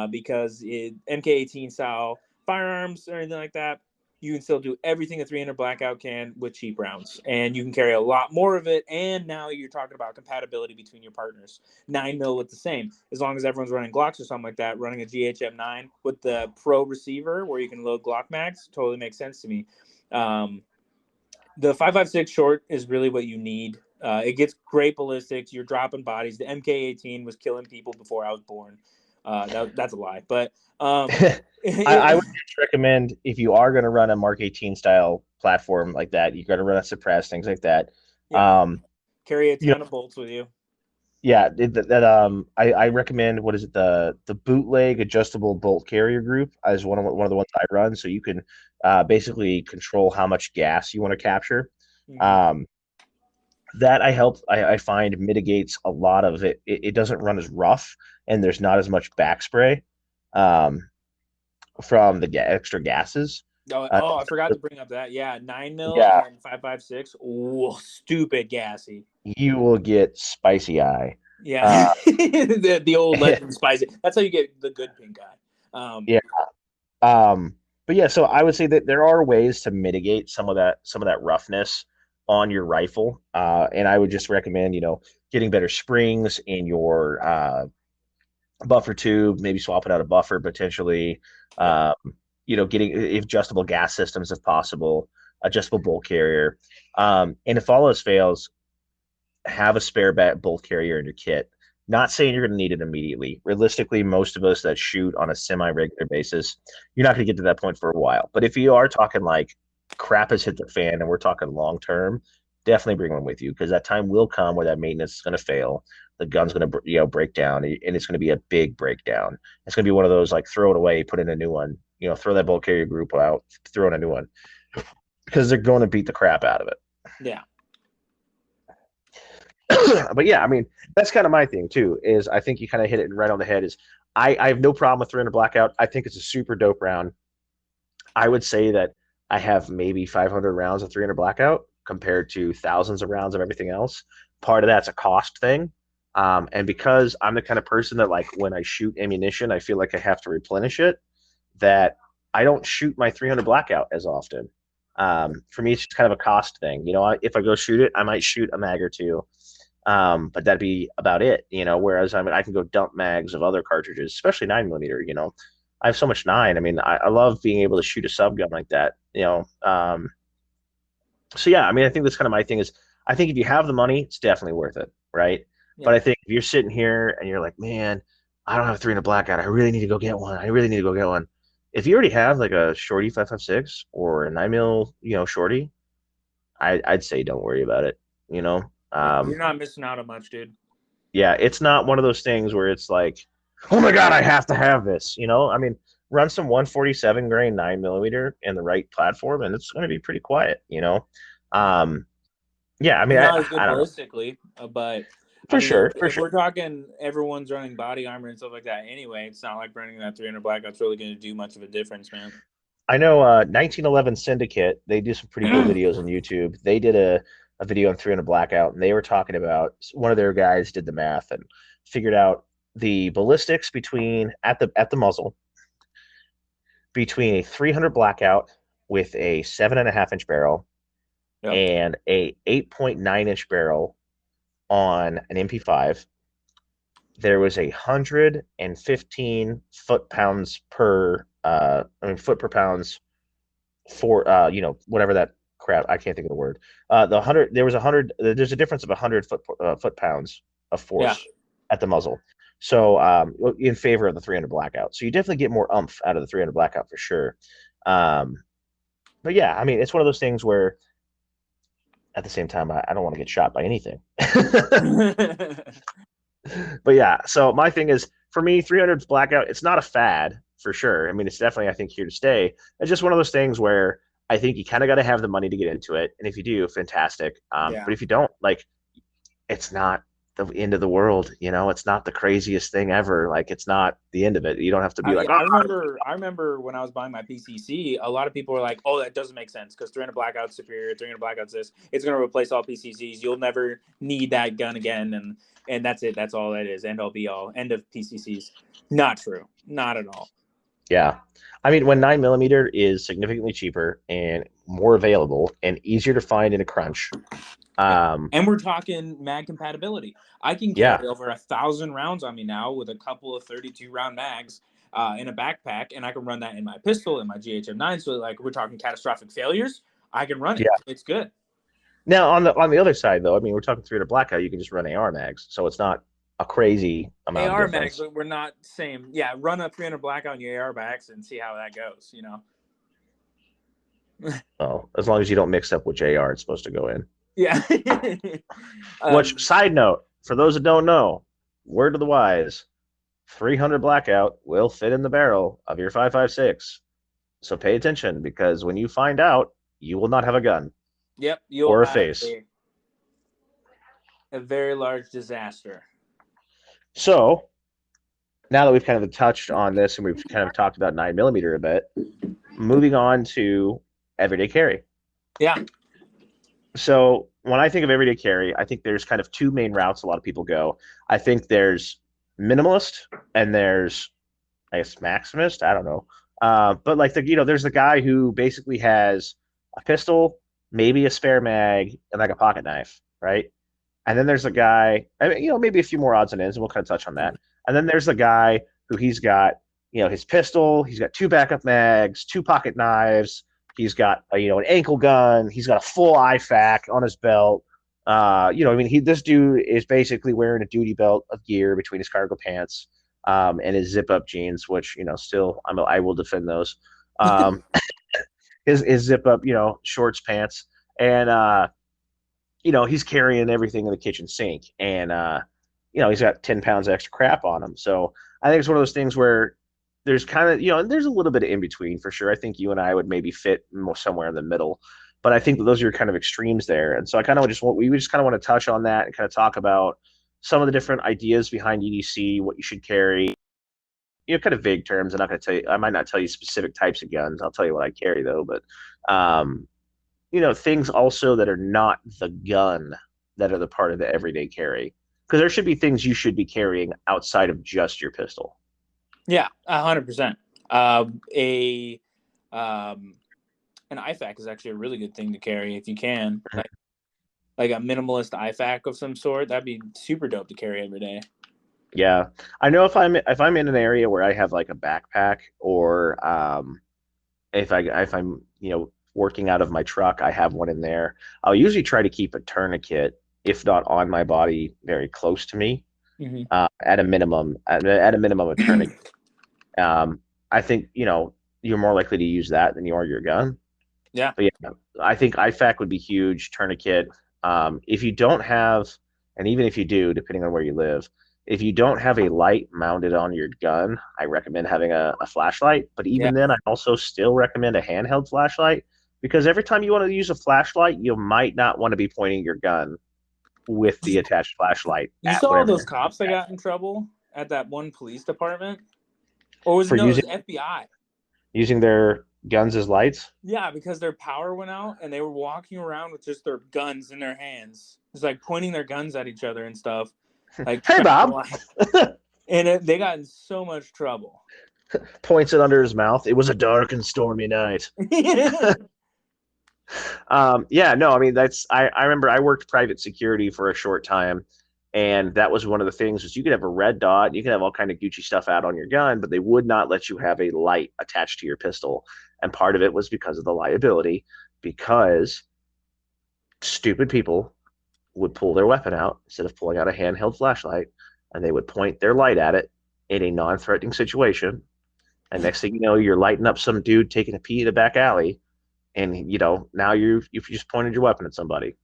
Speaker 2: because MK18 style firearms or anything like that, you can still do everything a 300 blackout can with cheap rounds, and you can carry a lot more of it. And now you're talking about compatibility between your partners. 9mm with the same, as long as everyone's running Glocks or something like that. Running a GHM9 with the Pro receiver where you can load Glock mags totally makes sense to me. The 5.56 short is really what you need. It gets great ballistics. You're dropping bodies. The MK18 was killing people before I was born. That's a lie, but
Speaker 1: I would just recommend, if you are going to run a Mark 18 style platform like that, you got to run a suppressed, things like that.
Speaker 2: Carry a ton of bolts with you.
Speaker 1: Yeah, I recommend, what is it, the bootleg adjustable bolt carrier group is one of the ones I run, so you can basically control how much gas you want to capture. Mm-hmm. That I find mitigates a lot of it. It doesn't run as rough, and there's not as much back spray from the extra gases.
Speaker 2: I forgot to bring up that. Yeah, 9mm and 5.56. Oh, stupid gassy.
Speaker 1: You will get spicy eye.
Speaker 2: Yeah, the old legend spicy. That's how you get the good pink eye.
Speaker 1: But yeah, so I would say that there are ways to mitigate some of that roughness on your rifle, and I would just recommend getting better springs in your buffer tube, maybe swapping out a buffer potentially. Getting adjustable gas systems if possible, adjustable bolt carrier, and if all else fails, have a spare bolt carrier in your kit. Not saying you're going to need it immediately. Realistically, most of us that shoot on a semi-regular basis, you're not going to get to that point for a while. But if you are talking like crap has hit the fan and we're talking long term, definitely bring one with you, because that time will come where that maintenance is going to fail. The gun's going to break down, and it's going to be a big breakdown. It's going to be one of those like throw it away, put in a new one. Throw that bolt carrier group out, throw in a new one, because they're going to beat the crap out of it.
Speaker 2: Yeah.
Speaker 1: But yeah, I mean, that's kind of my thing too, is I think you kind of hit it right on the head. Is I have no problem with 300 blackout. I think it's a super dope round. I would say that I have maybe 500 rounds of 300 blackout compared to thousands of rounds of everything else. Part of that's a cost thing. And because I'm the kind of person that, like, when I shoot ammunition, I feel like I have to replenish it, that I don't shoot my 300 blackout as often. For me, it's just kind of a cost thing. If I go shoot it, I might shoot a mag or two. But that'd be about it, whereas I can go dump mags of other cartridges, especially 9mm. I have so much 9. I mean, I love being able to shoot a sub gun like that, So yeah, I mean, I think that's kind of my thing. Is I think if you have the money, it's definitely worth it. right?
Speaker 2: Yeah.
Speaker 1: But I think if you're sitting here and you're like, man, I don't have a 300 blackout. I really need to go get one. I really need to go get one. If you already have like a shorty 5.56 or a 9 mil, shorty, I'd say don't worry about it. You know,
Speaker 2: You're not missing out on much, dude.
Speaker 1: yeah, it's not one of those things where it's like, oh my god, I have to have this. I mean, run some 147 grain 9 millimeter in the right platform, and it's going to be pretty quiet. Yeah, I mean,
Speaker 2: Not as good
Speaker 1: I don't know.
Speaker 2: ballistically, but I
Speaker 1: For
Speaker 2: mean,
Speaker 1: sure, for
Speaker 2: if
Speaker 1: sure.
Speaker 2: we're talking everyone's running body armor and stuff like that anyway, it's not like running that 300 blackout's really going to do much of a difference, man.
Speaker 1: I know 1911 Syndicate, they do some pretty cool videos on YouTube. They did a video on 300 blackout, and they were talking about one of their guys did the math and figured out the ballistics at the muzzle between a 300 blackout with a 7.5 inch barrel and a 8.9 inch barrel on an MP5. There was 115 foot-pounds per foot per pounds for whatever that crap, I can't think of the word. There's a difference of 100 foot-pounds of force at the muzzle. So in favor of the 300 blackout. So you definitely get more oomph out of the 300 blackout for sure. But yeah, I mean, it's one of those things where at the same time, I don't want to get shot by anything. But yeah, so my thing is, for me, 300 blackout, it's not a fad for sure. I mean, it's definitely, I think, here to stay. It's just one of those things where I think you kind of got to have the money to get into it. And if you do, fantastic. But if you don't, like, it's not the end of the world. It's not the craziest thing ever. Like, it's not the end of it. You don't have to be like,
Speaker 2: I remember when I was buying my PCC, a lot of people were like, oh, that doesn't make sense because 300 blackout's superior, 300 blackout's this. It's going to replace all PCCs. You'll never need that gun again. And that's it. That's all that is. End all be all. End of PCCs. Not true. Not at all.
Speaker 1: Yeah. I mean, when 9 millimeter is significantly cheaper and more available and easier to find in a crunch.
Speaker 2: And we're talking mag compatibility. I can carry over 1,000 rounds on me now with a couple of 32 round mags in a backpack, and I can run that in my pistol, in my GHM9. So, like, we're talking catastrophic failures, I can run it. Yeah. It's good.
Speaker 1: Now, on the other side, though, I mean, we're talking 300 blackout. You can just run AR mags, so it's not a crazy amount of difference.
Speaker 2: AR mags, but we're not saying, run a 300 blackout in your AR mags and see how that goes.
Speaker 1: Oh, as long as you don't mix up which AR it's supposed to go in.
Speaker 2: Yeah.
Speaker 1: Which, side note, for those that don't know, word to the wise, 300 blackout will fit in the barrel of your 5.56. So pay attention, because when you find out, you will not have a gun.
Speaker 2: Yep.
Speaker 1: Or a face.
Speaker 2: A very large disaster.
Speaker 1: So now that we've kind of touched on this and we've kind of talked about 9 millimeter a bit, moving on to everyday carry.
Speaker 2: Yeah.
Speaker 1: So when I think of everyday carry, I think there's kind of two main routes a lot of people go. I think there's minimalist and there's, I guess, maximist. I don't know. But like there's the guy who basically has a pistol, maybe a spare mag, and like a pocket knife, right? And then there's a guy, maybe a few more odds and ends, and we'll kind of touch on that. And then there's the guy who he's got, his pistol, he's got 2 backup mags, 2 pocket knives, he's got an ankle gun, he's got a full IFAK on his belt. This dude is basically wearing a duty belt of gear between his cargo pants and his zip up jeans, which still I will defend those. His zip up shorts, pants, and he's carrying everything in the kitchen sink, and he's got 10 pounds of extra crap on him. So I think it's one of those things where there's kind of, there's a little bit of in between for sure. I think you and I would maybe fit more somewhere in the middle, but I think that those are kind of extremes there. And so we just kind of want to touch on that and kind of talk about some of the different ideas behind EDC, what you should carry, kind of vague terms. I might not tell you specific types of guns. I'll tell you what I carry though, but things also that are not the gun that are the part of the everyday carry, because there should be things you should be carrying outside of just your pistol.
Speaker 2: Yeah, 100%. An IFAK is actually a really good thing to carry if you can. Like a minimalist IFAK of some sort, that'd be super dope to carry every day.
Speaker 1: Yeah, I know if I'm in an area where I have like a backpack, or if I'm working out of my truck, I have one in there. I'll usually try to keep a tourniquet if not on my body, very close to me.
Speaker 2: Mm-hmm.
Speaker 1: At a minimum, at a minimum, a tourniquet. I think you're more likely to use that than you are your gun.
Speaker 2: Yeah.
Speaker 1: But yeah, I think IFAC would be huge. Tourniquet. If you don't have, and even if you do, depending on where you live, if you don't have a light mounted on your gun, I recommend having a flashlight. But
Speaker 2: Yeah.
Speaker 1: even then, I also still recommend a handheld flashlight because every time you want to use a flashlight, you might not want to be pointing your gun with the attached flashlight
Speaker 2: You
Speaker 1: at
Speaker 2: saw
Speaker 1: whatever
Speaker 2: those cops that got in trouble at that one police department? Or was it,
Speaker 1: for
Speaker 2: no, it was FBI.
Speaker 1: using their guns as lights.
Speaker 2: Yeah, because their power went out and they were walking around with just their guns in their hands. It's like pointing their guns at each other and stuff. Like,
Speaker 1: Hey, Bob.
Speaker 2: And they got in so much trouble.
Speaker 1: Points it under his mouth. It was a dark and stormy night. Yeah, no, I mean I remember I worked private security for a short time, and that was one of the things was you could have a red dot, you could have all kind of Gucci stuff out on your gun, but they would not let you have a light attached to your pistol. And part of it was because of the liability, because stupid people would pull their weapon out instead of pulling out a handheld flashlight, and they would point their light at it in a non-threatening situation. And next thing you know, you're lighting up some dude taking a pee in a back alley, and now you've just pointed your weapon at somebody.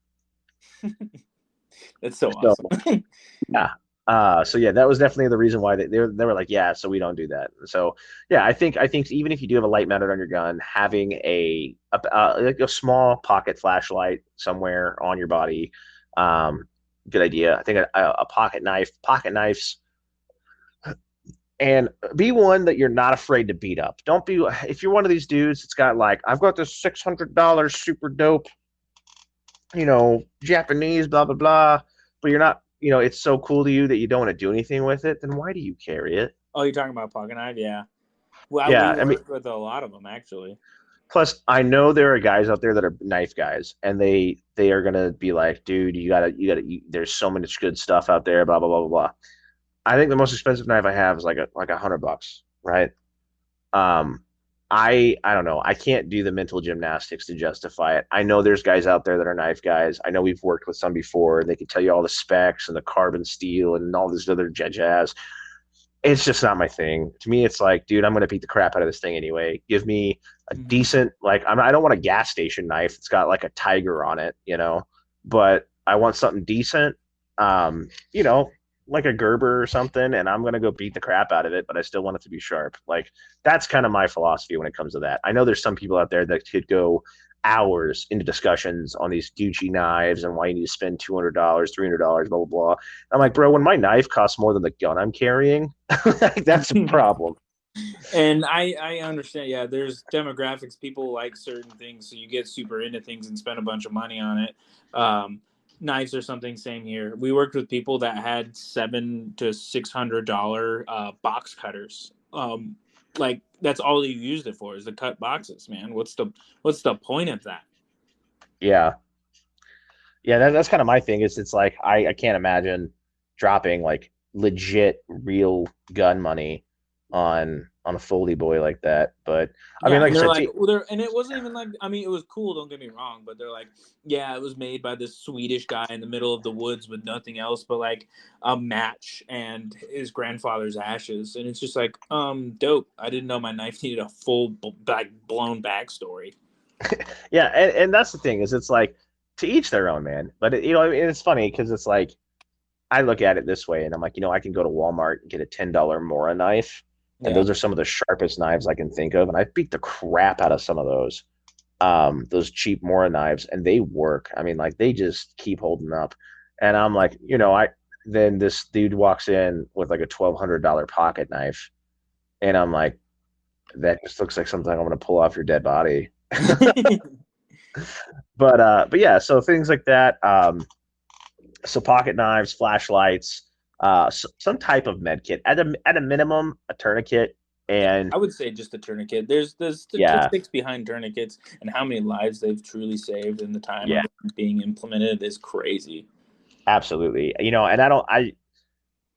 Speaker 2: That's so awesome.
Speaker 1: Yeah. So yeah, that was definitely the reason why they were like, yeah, so we don't do that. So yeah, I think even if you do have a light mounted on your gun, having like a small pocket flashlight somewhere on your body, good idea. I think a pocket knives, and be one that you're not afraid to beat up. Don't be if you're one of these dudes that's got like, I've got this $600 super dope, Japanese blah blah blah, but you're not, it's so cool to you that you don't want to do anything with it, then why do you carry it?
Speaker 2: Oh, you're talking about pocket knife? Yeah. Well,
Speaker 1: Yeah,
Speaker 2: we work with a lot of them, actually.
Speaker 1: plus I know there are guys out there that are knife guys, and they are gonna be like, dude, there's so much good stuff out there, blah blah blah blah blah. I think the most expensive knife I have is like $100, right? Um, I don't know. I can't do the mental gymnastics to justify it. I know there's guys out there that are knife guys. I know we've worked with some before. They can tell you all the specs and the carbon steel and all this other jazz. It's just not my thing. To me, it's like, dude, I'm gonna beat the crap out of this thing anyway. Give me a decent, like, I don't want a gas station knife. It's got like a tiger on it, but I want something decent. You know, like a Gerber or something, and I'm gonna go beat the crap out of it, but I still want it to be sharp. Like, that's kind of my philosophy when it comes to that. I know there's some people out there that could go hours into discussions on these Gucci knives and why you need to spend $200, $300, blah blah blah. I'm like, bro, when my knife costs more than the gun I'm carrying, that's a problem.
Speaker 2: And I understand. Yeah, there's demographics. People like certain things, so you get super into things and spend a bunch of money on it. Knives or something. Same here. We worked with people that had $700 to $600 box cutters. Like, that's all you used it for, is to cut boxes, man. What's the point of that?
Speaker 1: Yeah, that's kind of my thing. It's like I can't imagine dropping like legit real gun money on a Foley boy like that. But I mean, like I said,
Speaker 2: like, and it wasn't even like, I mean, it was cool, don't get me wrong, but they're like, yeah, it was made by this Swedish guy in the middle of the woods with nothing else but like a match and his grandfather's ashes, and it's just like, dope. I didn't know my knife needed a full blown backstory.
Speaker 1: Yeah, and that's the thing, is it's like, to each their own, man. But it's funny because it's like, I look at it this way, and I'm like, I can go to Walmart and get a $10 Mora knife, and those are some of the sharpest knives I can think of, and I beat the crap out of some of those cheap Mora knives, and they work. I mean, like, they just keep holding up. And I'm like, then this dude walks in with like a $1,200 pocket knife, and I'm like, that just looks like something I'm going to pull off your dead body. But yeah, so things like that. So pocket knives, flashlights, some type of med kit. At a minimum, a tourniquet. And
Speaker 2: I would say just a tourniquet. There's the statistics behind tourniquets and how many lives they've truly saved in the time of being implemented is crazy.
Speaker 1: Absolutely. And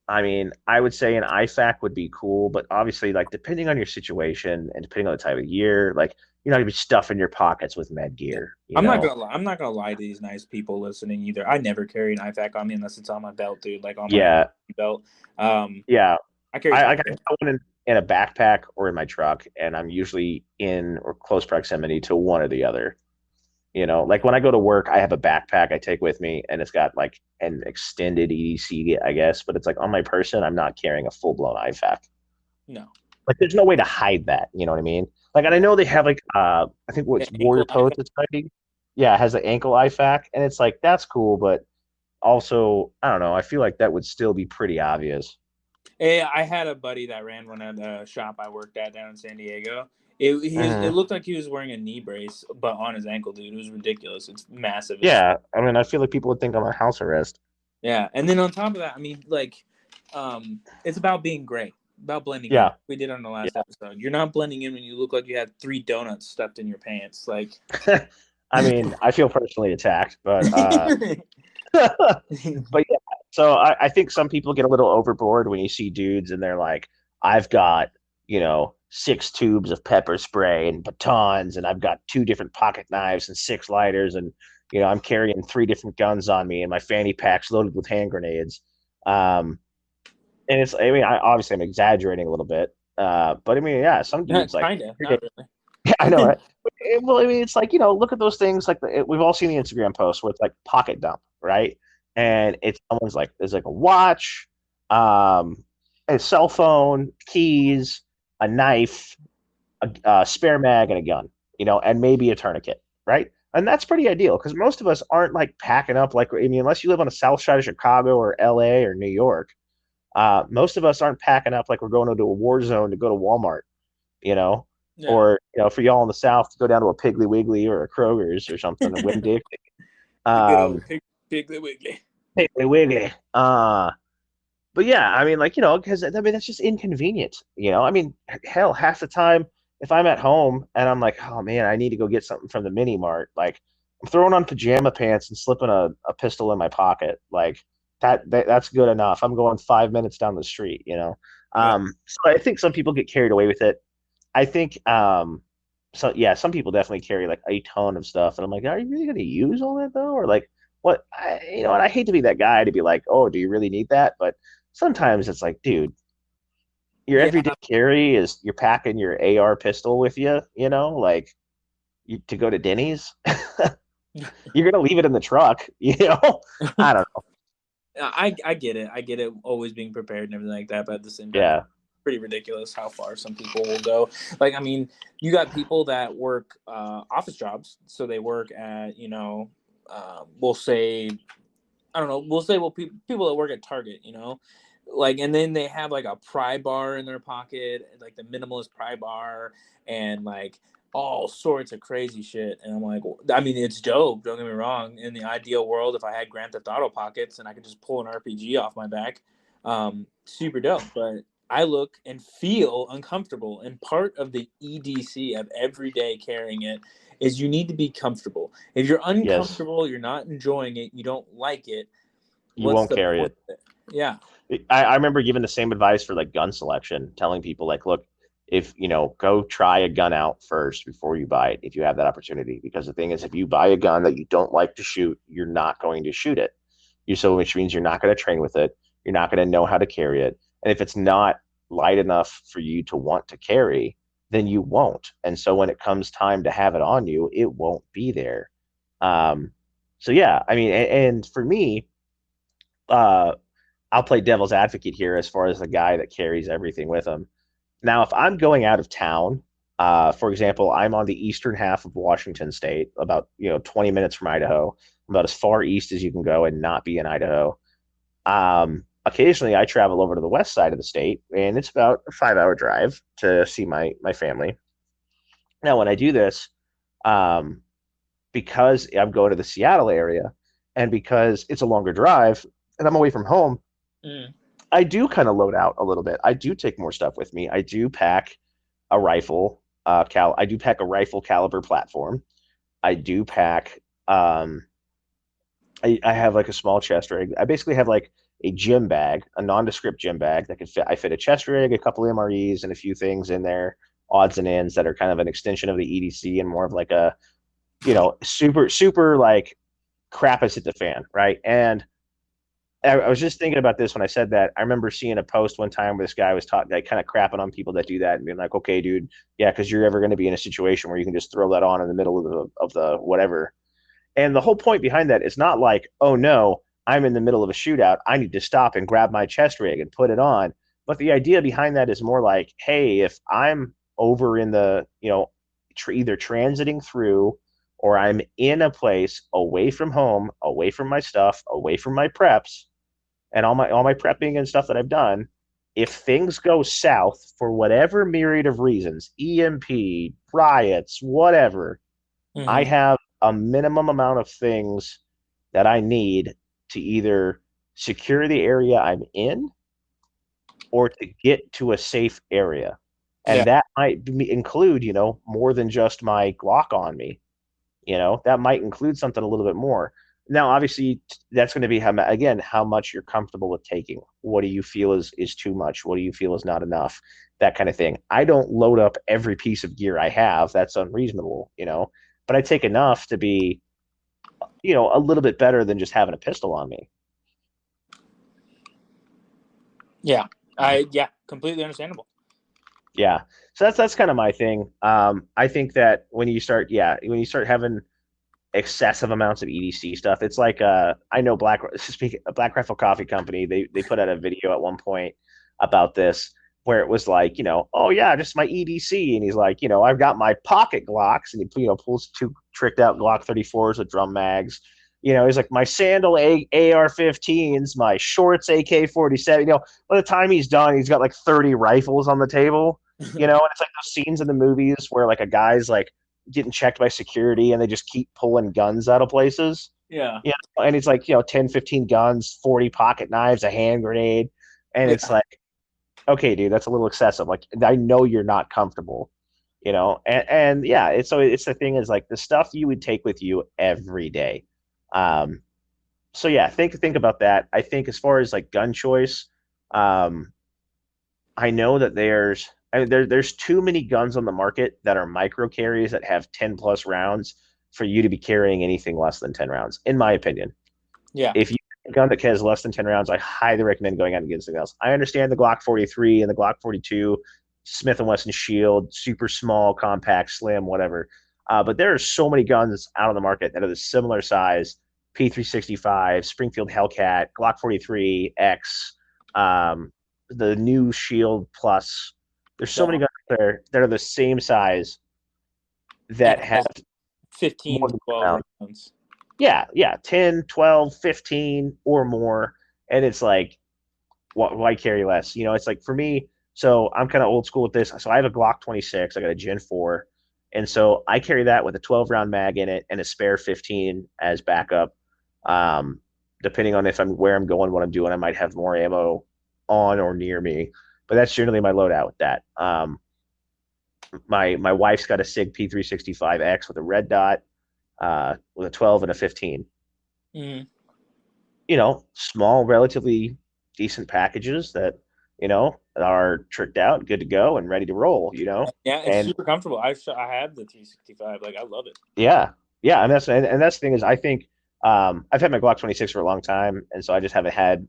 Speaker 1: I mean, I would say an IFAC would be cool, but obviously, like, depending on your situation and depending on the time of year, like, you're not gonna be stuffing your pockets with med gear. You
Speaker 2: I'm not
Speaker 1: know?
Speaker 2: gonna lie. I'm not gonna lie to these nice people listening either. I never carry an IFAC on me unless it's on my belt, dude. Like on my
Speaker 1: Yeah,
Speaker 2: belt. Um,
Speaker 1: yeah.
Speaker 2: I carry
Speaker 1: I got
Speaker 2: Tonka.
Speaker 1: one in a backpack or in my truck, and I'm usually in or close proximity to one or the other. You know, like when I go to work, I have a backpack I take with me, and it's got like an extended EDC, I guess, but it's like on my person, I'm not carrying a full blown IFAC.
Speaker 2: No.
Speaker 1: Like, there's no way to hide that. You know what I mean? Like, and I
Speaker 2: Yeah.
Speaker 1: know they have like, I think what's Warrior
Speaker 2: Ankle
Speaker 1: Post
Speaker 2: IFAC.
Speaker 1: it's like, yeah, it has the ankle IFAC, and it's like that's cool, but also, I don't know. I feel like that would still be pretty obvious.
Speaker 2: I had a buddy that ran one at a shop I worked at down in San Diego. It
Speaker 1: Hmm.
Speaker 2: looked like he was wearing a knee brace, but on his ankle, dude. It was ridiculous. It's massive.
Speaker 1: Yeah, I mean, I feel like people would think I'm on house arrest.
Speaker 2: Yeah, and then on top of that, I mean, like, it's about being great, about blending in.
Speaker 1: Yeah,
Speaker 2: We did on the last
Speaker 1: yeah.
Speaker 2: episode. You're not blending in when you look like you had 3 donuts stuffed in your pants. Like,
Speaker 1: I mean, I feel personally attacked, but yeah. So I think some people get a little overboard when you see dudes and they're like, I've got, 6 tubes of pepper spray and batons, and I've got 2 different pocket knives and 6 lighters, and I'm carrying 3 different guns on me, and my fanny pack's loaded with hand grenades. And I mean, obviously I'm exaggerating a little bit, but I mean, yeah, some dudes like,
Speaker 2: kinda, not really.
Speaker 1: yeah, I know, right? Well, I mean, it's like, look at those things. Like we've all seen the Instagram posts where it's like pocket dump, right? And it's someone's like, there's like a watch, um, a cell phone, keys, a knife, a spare mag, and a gun, and maybe a tourniquet, right? And that's pretty ideal because most of us aren't like packing up like, I mean, unless you live on the south side of Chicago or LA or New York, most of us aren't packing up like we're going into a war zone to go to Walmart, you know,
Speaker 2: Yeah.
Speaker 1: or for y'all in the South to go down to a Piggly Wiggly or a Kroger's or something and win dick.
Speaker 2: The good old
Speaker 1: Um,
Speaker 2: Piggly Wiggly.
Speaker 1: Piggly Wiggly. But yeah, I mean, like, because I mean that's just inconvenient. I mean, hell, half the time if I'm at home and I'm like, oh man, I need to go get something from the mini mart, like I'm throwing on pajama pants and slipping a pistol in my pocket, like that's good enough. I'm going 5 minutes down the street.
Speaker 2: Yeah.
Speaker 1: So I think some people get carried away with it. I think so yeah, some people definitely carry like a ton of stuff, and I'm like, are you really going to use all that though, or like what? And I hate to be that guy to be like, oh, do you really need that? But sometimes it's like, dude, your
Speaker 2: Yeah.
Speaker 1: everyday carry is you're packing your AR pistol with you, like to go to Denny's. You're gonna leave it in the truck. I don't know.
Speaker 2: I get it. I get it. Always being prepared and everything like that, but at the same time,
Speaker 1: Yeah,
Speaker 2: pretty ridiculous how far some people will go. Like, I mean, you got people that work office jobs, so they work at, we'll say, I don't know, we'll say, people that work at Target, like, and then they have like a pry bar in their pocket, like the minimalist pry bar, and like all sorts of crazy shit. And I'm like, I mean, it's dope. Don't get me wrong. In the ideal world, if I had Grand Theft Auto pockets and I could just pull an RPG off my back, super dope. But I look and feel uncomfortable. And part of the EDC of every day carrying it is you need to be comfortable. If you're
Speaker 1: yes,
Speaker 2: uncomfortable, you're not enjoying it, you don't like it,
Speaker 1: you
Speaker 2: what's
Speaker 1: won't
Speaker 2: the
Speaker 1: carry
Speaker 2: point
Speaker 1: it.
Speaker 2: of it? Yeah.
Speaker 1: I remember giving the same advice for like gun selection, telling people like, look, if go try a gun out first before you buy it, if you have that opportunity. Because the thing is, if you buy a gun that you don't like to shoot, you're not going to shoot it. Which means you're not going to train with it. You're not going to know how to carry it. And if it's not light enough for you to want to carry, then you won't. And so when it comes time to have it on you, it won't be there. Um, so yeah, I mean, and for me, uh, I'll play devil's advocate here as far as the guy that carries everything with him. Now, if I'm going out of town, for example, I'm on the eastern half of Washington State, about 20 minutes from Idaho, about as far east as you can go and not be in Idaho. Occasionally, I travel over to the west side of the state, and it's about a 5-hour drive to see my family. Now, when I do this, um, because I'm going to the Seattle area, and because it's a longer drive, and I'm away from home,
Speaker 2: Mm.
Speaker 1: I do kind of load out a little bit. I do take more stuff with me. I do pack a rifle. I do pack a rifle caliber platform. I do pack. I have like a small chest rig. I basically have like a gym bag, a nondescript gym bag that can fit. I fit a chest rig, a couple MREs, and a few things in there. odds and ends that are kind of an extension of the EDC and more of like a, super like crap has hit the fan, right? And I was just thinking about this when I said that. I remember seeing a post one time where this guy was talking, like, kind of crapping on people that do that and being like, okay, dude, yeah, because you're ever going to be in a situation where you can just throw that on in the middle of the whatever. And the whole point behind that is not like, oh no, I'm in the middle of a shootout. I need to stop and grab my chest rig and put it on. But the idea behind that is more like, hey, if I'm over in the, either transiting through or I'm in a place away from home, away from my stuff, away from my preps, and all my prepping and stuff that I've done, if things go south for whatever myriad of reasons, EMP, riots, whatever, I have a minimum amount of things that I need to either secure the area I'm in or to get to a safe area. And that might include, more than just my Glock on me. That might include something a little bit more. Now, obviously, that's going to be how much you're comfortable with taking. What do you feel is too much? What do you feel is not enough? That kind of thing. I don't load up every piece of gear I have. That's unreasonable, but I take enough to be, a little bit better than just having a pistol on me.
Speaker 2: Yeah, completely understandable.
Speaker 1: Yeah, so that's kind of my thing. I think that when you start having excessive amounts of EDC stuff, it's like I know Black Rifle Coffee Company. They put out a video at one point about this where it was like, oh yeah, just my EDC, and he's like, I've got my pocket Glocks, and he pulls two tricked out Glock 34s with drum mags. He's like, my sandal AR-15s, my shorts AK-47. By the time he's done, he's got like 30 rifles on the table. And it's like those scenes in the movies where like a guy's like getting checked by security and they just keep pulling guns out of places.
Speaker 2: Yeah.
Speaker 1: And it's like, 10, 15 guns, 40 pocket knives, a hand grenade. And it's like, okay, dude, that's a little excessive. Like, I know you're not comfortable, and yeah, it's the thing is like the stuff you would take with you every day. So yeah, think about that. I think as far as like gun choice, I know that there's too many guns on the market that are micro carries that have 10 plus rounds for you to be carrying anything less than 10 rounds, in my opinion.
Speaker 2: Yeah.
Speaker 1: If you have a gun that has less than 10 rounds, I highly recommend going out and getting something else. I understand the Glock 43 and the Glock 42, Smith & Wesson Shield, super small, compact, slim, whatever. But there are so many guns out on the market that are the similar size, P365, Springfield Hellcat, Glock 43, X, the new Shield Plus. There's so many guns there that are the same size that have
Speaker 2: 15 to 12 rounds.
Speaker 1: Yeah, 10, 12, 15 or more. And it's like, why carry less? It's like for me, so I'm kind of old school with this. So I have a Glock 26. I got a Gen 4. And so I carry that with a 12 round mag in it and a spare 15 as backup. Depending on where I'm going, what I'm doing, I might have more ammo on or near me. But that's generally my loadout with that. My wife's got a SIG P365X with a red dot, with a 12 and a 15. Small, relatively decent packages that, are tricked out, good to go, and ready to roll,
Speaker 2: Yeah, it's super comfortable. I have the 365. Like, I love it.
Speaker 1: Yeah. And that's the thing is, I think I've had my Glock 26 for a long time, and so I just haven't had,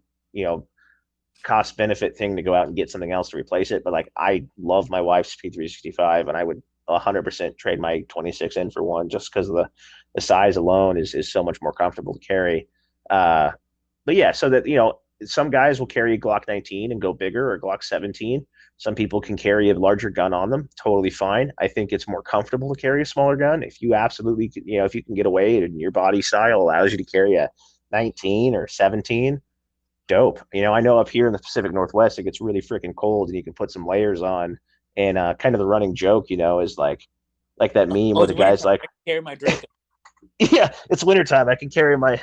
Speaker 1: cost benefit thing to go out and get something else to replace it. But like, I love my wife's P365, and I would 100% trade my 26 in for one, just because of the size alone is so much more comfortable to carry. But yeah, so that, some guys will carry a Glock 19 and go bigger, or Glock 17. Some people can carry a larger gun on them. Totally fine. I think it's more comfortable to carry a smaller gun. If you absolutely, if you can get away and your body style allows you to carry a 19 or 17, dope. I know up here in the Pacific Northwest, it gets really freaking cold and you can put some layers on. And kind of the running joke, is like that meme where the guy's like,
Speaker 2: I carry my Draco.
Speaker 1: Yeah, it's wintertime. I can carry my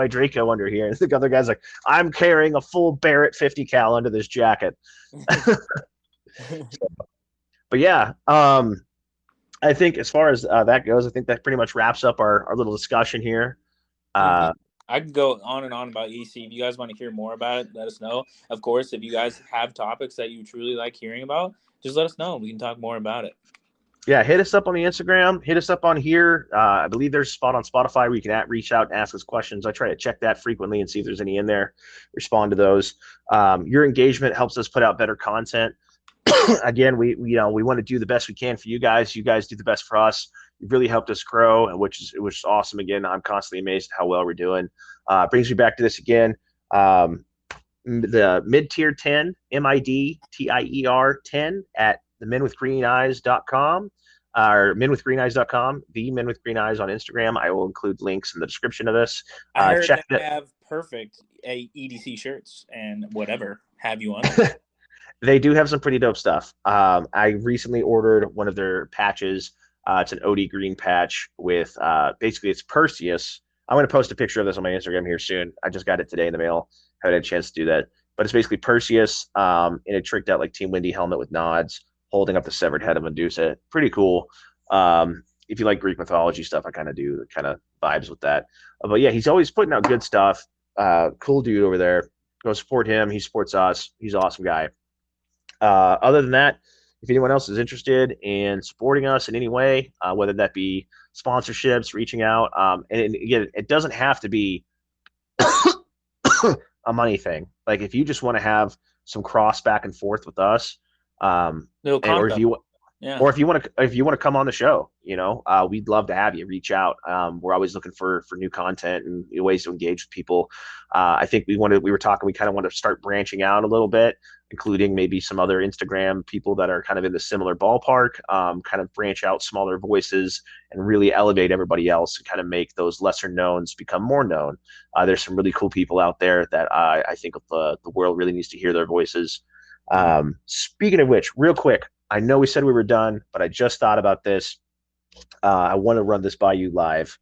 Speaker 1: Draco under here. And the other guy's like, I'm carrying a full Barrett 50 cal under this jacket. But yeah, I think as far as that goes, I think that pretty much wraps up our little discussion here.
Speaker 2: I can go on and on about EDC. If you guys want to hear more about it, let us know. Of course, if you guys have topics that you truly like hearing about, just let us know. We can talk more about it.
Speaker 1: Yeah, hit us up on the Instagram. Hit us up on here. I believe there's a spot on Spotify where you can reach out and ask us questions. I try to check that frequently and see if there's any in there. Respond to those. Your engagement helps us put out better content. Again, we want to do the best we can for you guys. You guys do the best for us. You've really helped us grow, which is awesome. Again, I'm constantly amazed at how well we're doing. Brings me back to this again. The mid-tier 10, MIDTIER 10 at themenwithgreeneyes.com or menwithgreeneyes.com, the Men with Green Eyes on Instagram. I will include links in the description of this.
Speaker 2: I heard they have perfect EDC shirts and whatever have you on.
Speaker 1: They do have some pretty dope stuff. I recently ordered one of their patches. It's an OD green patch with basically it's Perseus. I'm going to post a picture of this on my Instagram here soon. I just got it today in the mail. Haven't had a chance to do that. But it's basically Perseus in a tricked out like Team Windy helmet with nods, holding up the severed head of Medusa. Pretty cool. If you like Greek mythology stuff, I kind of do kind of vibes with that. But yeah, he's always putting out good stuff. Cool dude over there. Go support him. He supports us. He's an awesome guy. Other than that, if anyone else is interested in supporting us in any way, whether that be sponsorships, reaching out, and again, it doesn't have to be a money thing. Like if you just want to have some cross back and forth with us, or if you want to come on the show, we'd love to have you reach out. We're always looking for new content and ways to engage with people. I think we kind of want to start branching out a little bit, including maybe some other Instagram people that are kind of in the similar ballpark, kind of branch out smaller voices and really elevate everybody else and kind of make those lesser knowns become more known. There's some really cool people out there that I think the world really needs to hear their voices. Speaking of which, real quick, I know we said we were done, but I just thought about this. I want to run this by you live.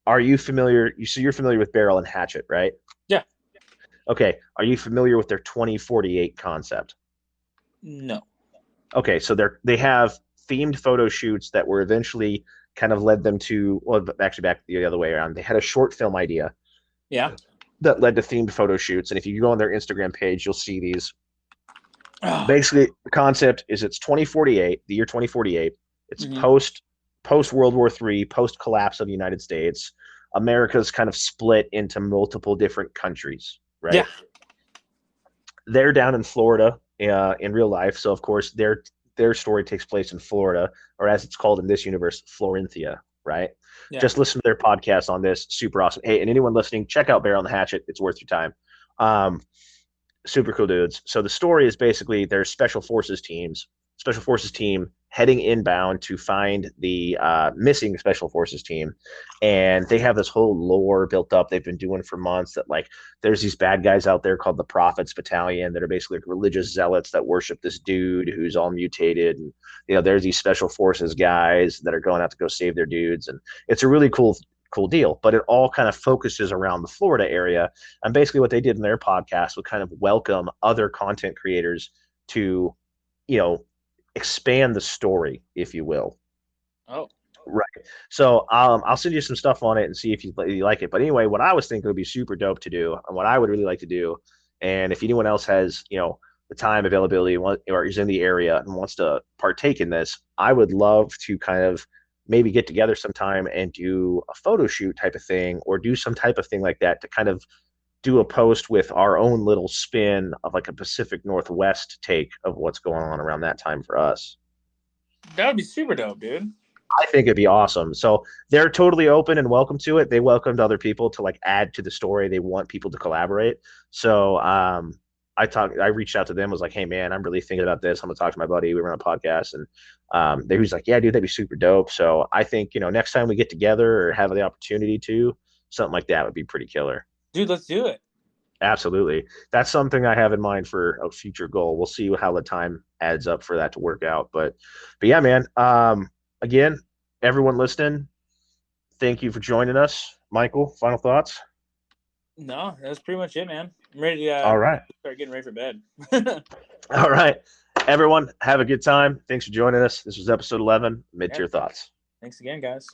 Speaker 1: Are you familiar? You're familiar with Barrel and Hatchet, right?
Speaker 2: Yeah.
Speaker 1: Okay. Are you familiar with their 2048 concept?
Speaker 2: No.
Speaker 1: Okay. So they have themed photo shoots that were eventually kind of led them to, well, actually back the other way around. They had a short film idea.
Speaker 2: Yeah.
Speaker 1: That led to themed photo shoots. And if you go on their Instagram page, you'll see these. Basically, the concept is it's 2048, the year 2048. It's post World War III, post collapse of the United States. America's kind of split into multiple different countries, right? Yeah. They're down in Florida in real life, so of course their story takes place in Florida, or as it's called in this universe, Florentia, right? Yeah. Just listen to their podcast on this. Super awesome. Hey, and anyone listening, check out Barrel and the Hatchet. It's worth your time. Super cool dudes. So the story is basically their special forces team heading inbound to find the missing special forces team. And they have this whole lore built up they've been doing for months that like there's these bad guys out there called the Prophets Battalion that are basically like religious zealots that worship this dude who's all mutated. And, there's these special forces guys that are going out to go save their dudes. And it's a really cool deal, but it all kind of focuses around the Florida area. And basically what they did in their podcast would kind of welcome other content creators to, expand the story, if you will.
Speaker 2: Oh,
Speaker 1: right. So I'll send you some stuff on it and see if you like it. But anyway, what I was thinking would be super dope to do and what I would really like to do. And if anyone else has, the time availability or is in the area and wants to partake in this, I would love to kind of maybe get together sometime and do a photo shoot type of thing or do some type of thing like that to kind of do a post with our own little spin of like a Pacific Northwest take of what's going on around that time for us.
Speaker 2: That would be super dope, dude.
Speaker 1: I think it'd be awesome. So they're totally open and welcome to it. They welcomed other people to like add to the story. They want people to collaborate. So I reached out to them, was like, hey man, I'm really thinking about this. I'm gonna talk to my buddy. We run a podcast, and they was like, yeah, dude, that'd be super dope. So I think next time we get together or have the opportunity to, something like that would be pretty killer.
Speaker 2: Dude, let's do it.
Speaker 1: Absolutely. That's something I have in mind for a future goal. We'll see how the time adds up for that to work out. But yeah, man. Again, everyone listening, thank you for joining us. Michael, final thoughts?
Speaker 2: No, that's pretty much it, man. I'm ready to
Speaker 1: all right.
Speaker 2: Start getting ready for bed.
Speaker 1: All right. Everyone, have a good time. Thanks for joining us. This was episode 11, Mid-Tier Thoughts.
Speaker 2: Thanks again, guys.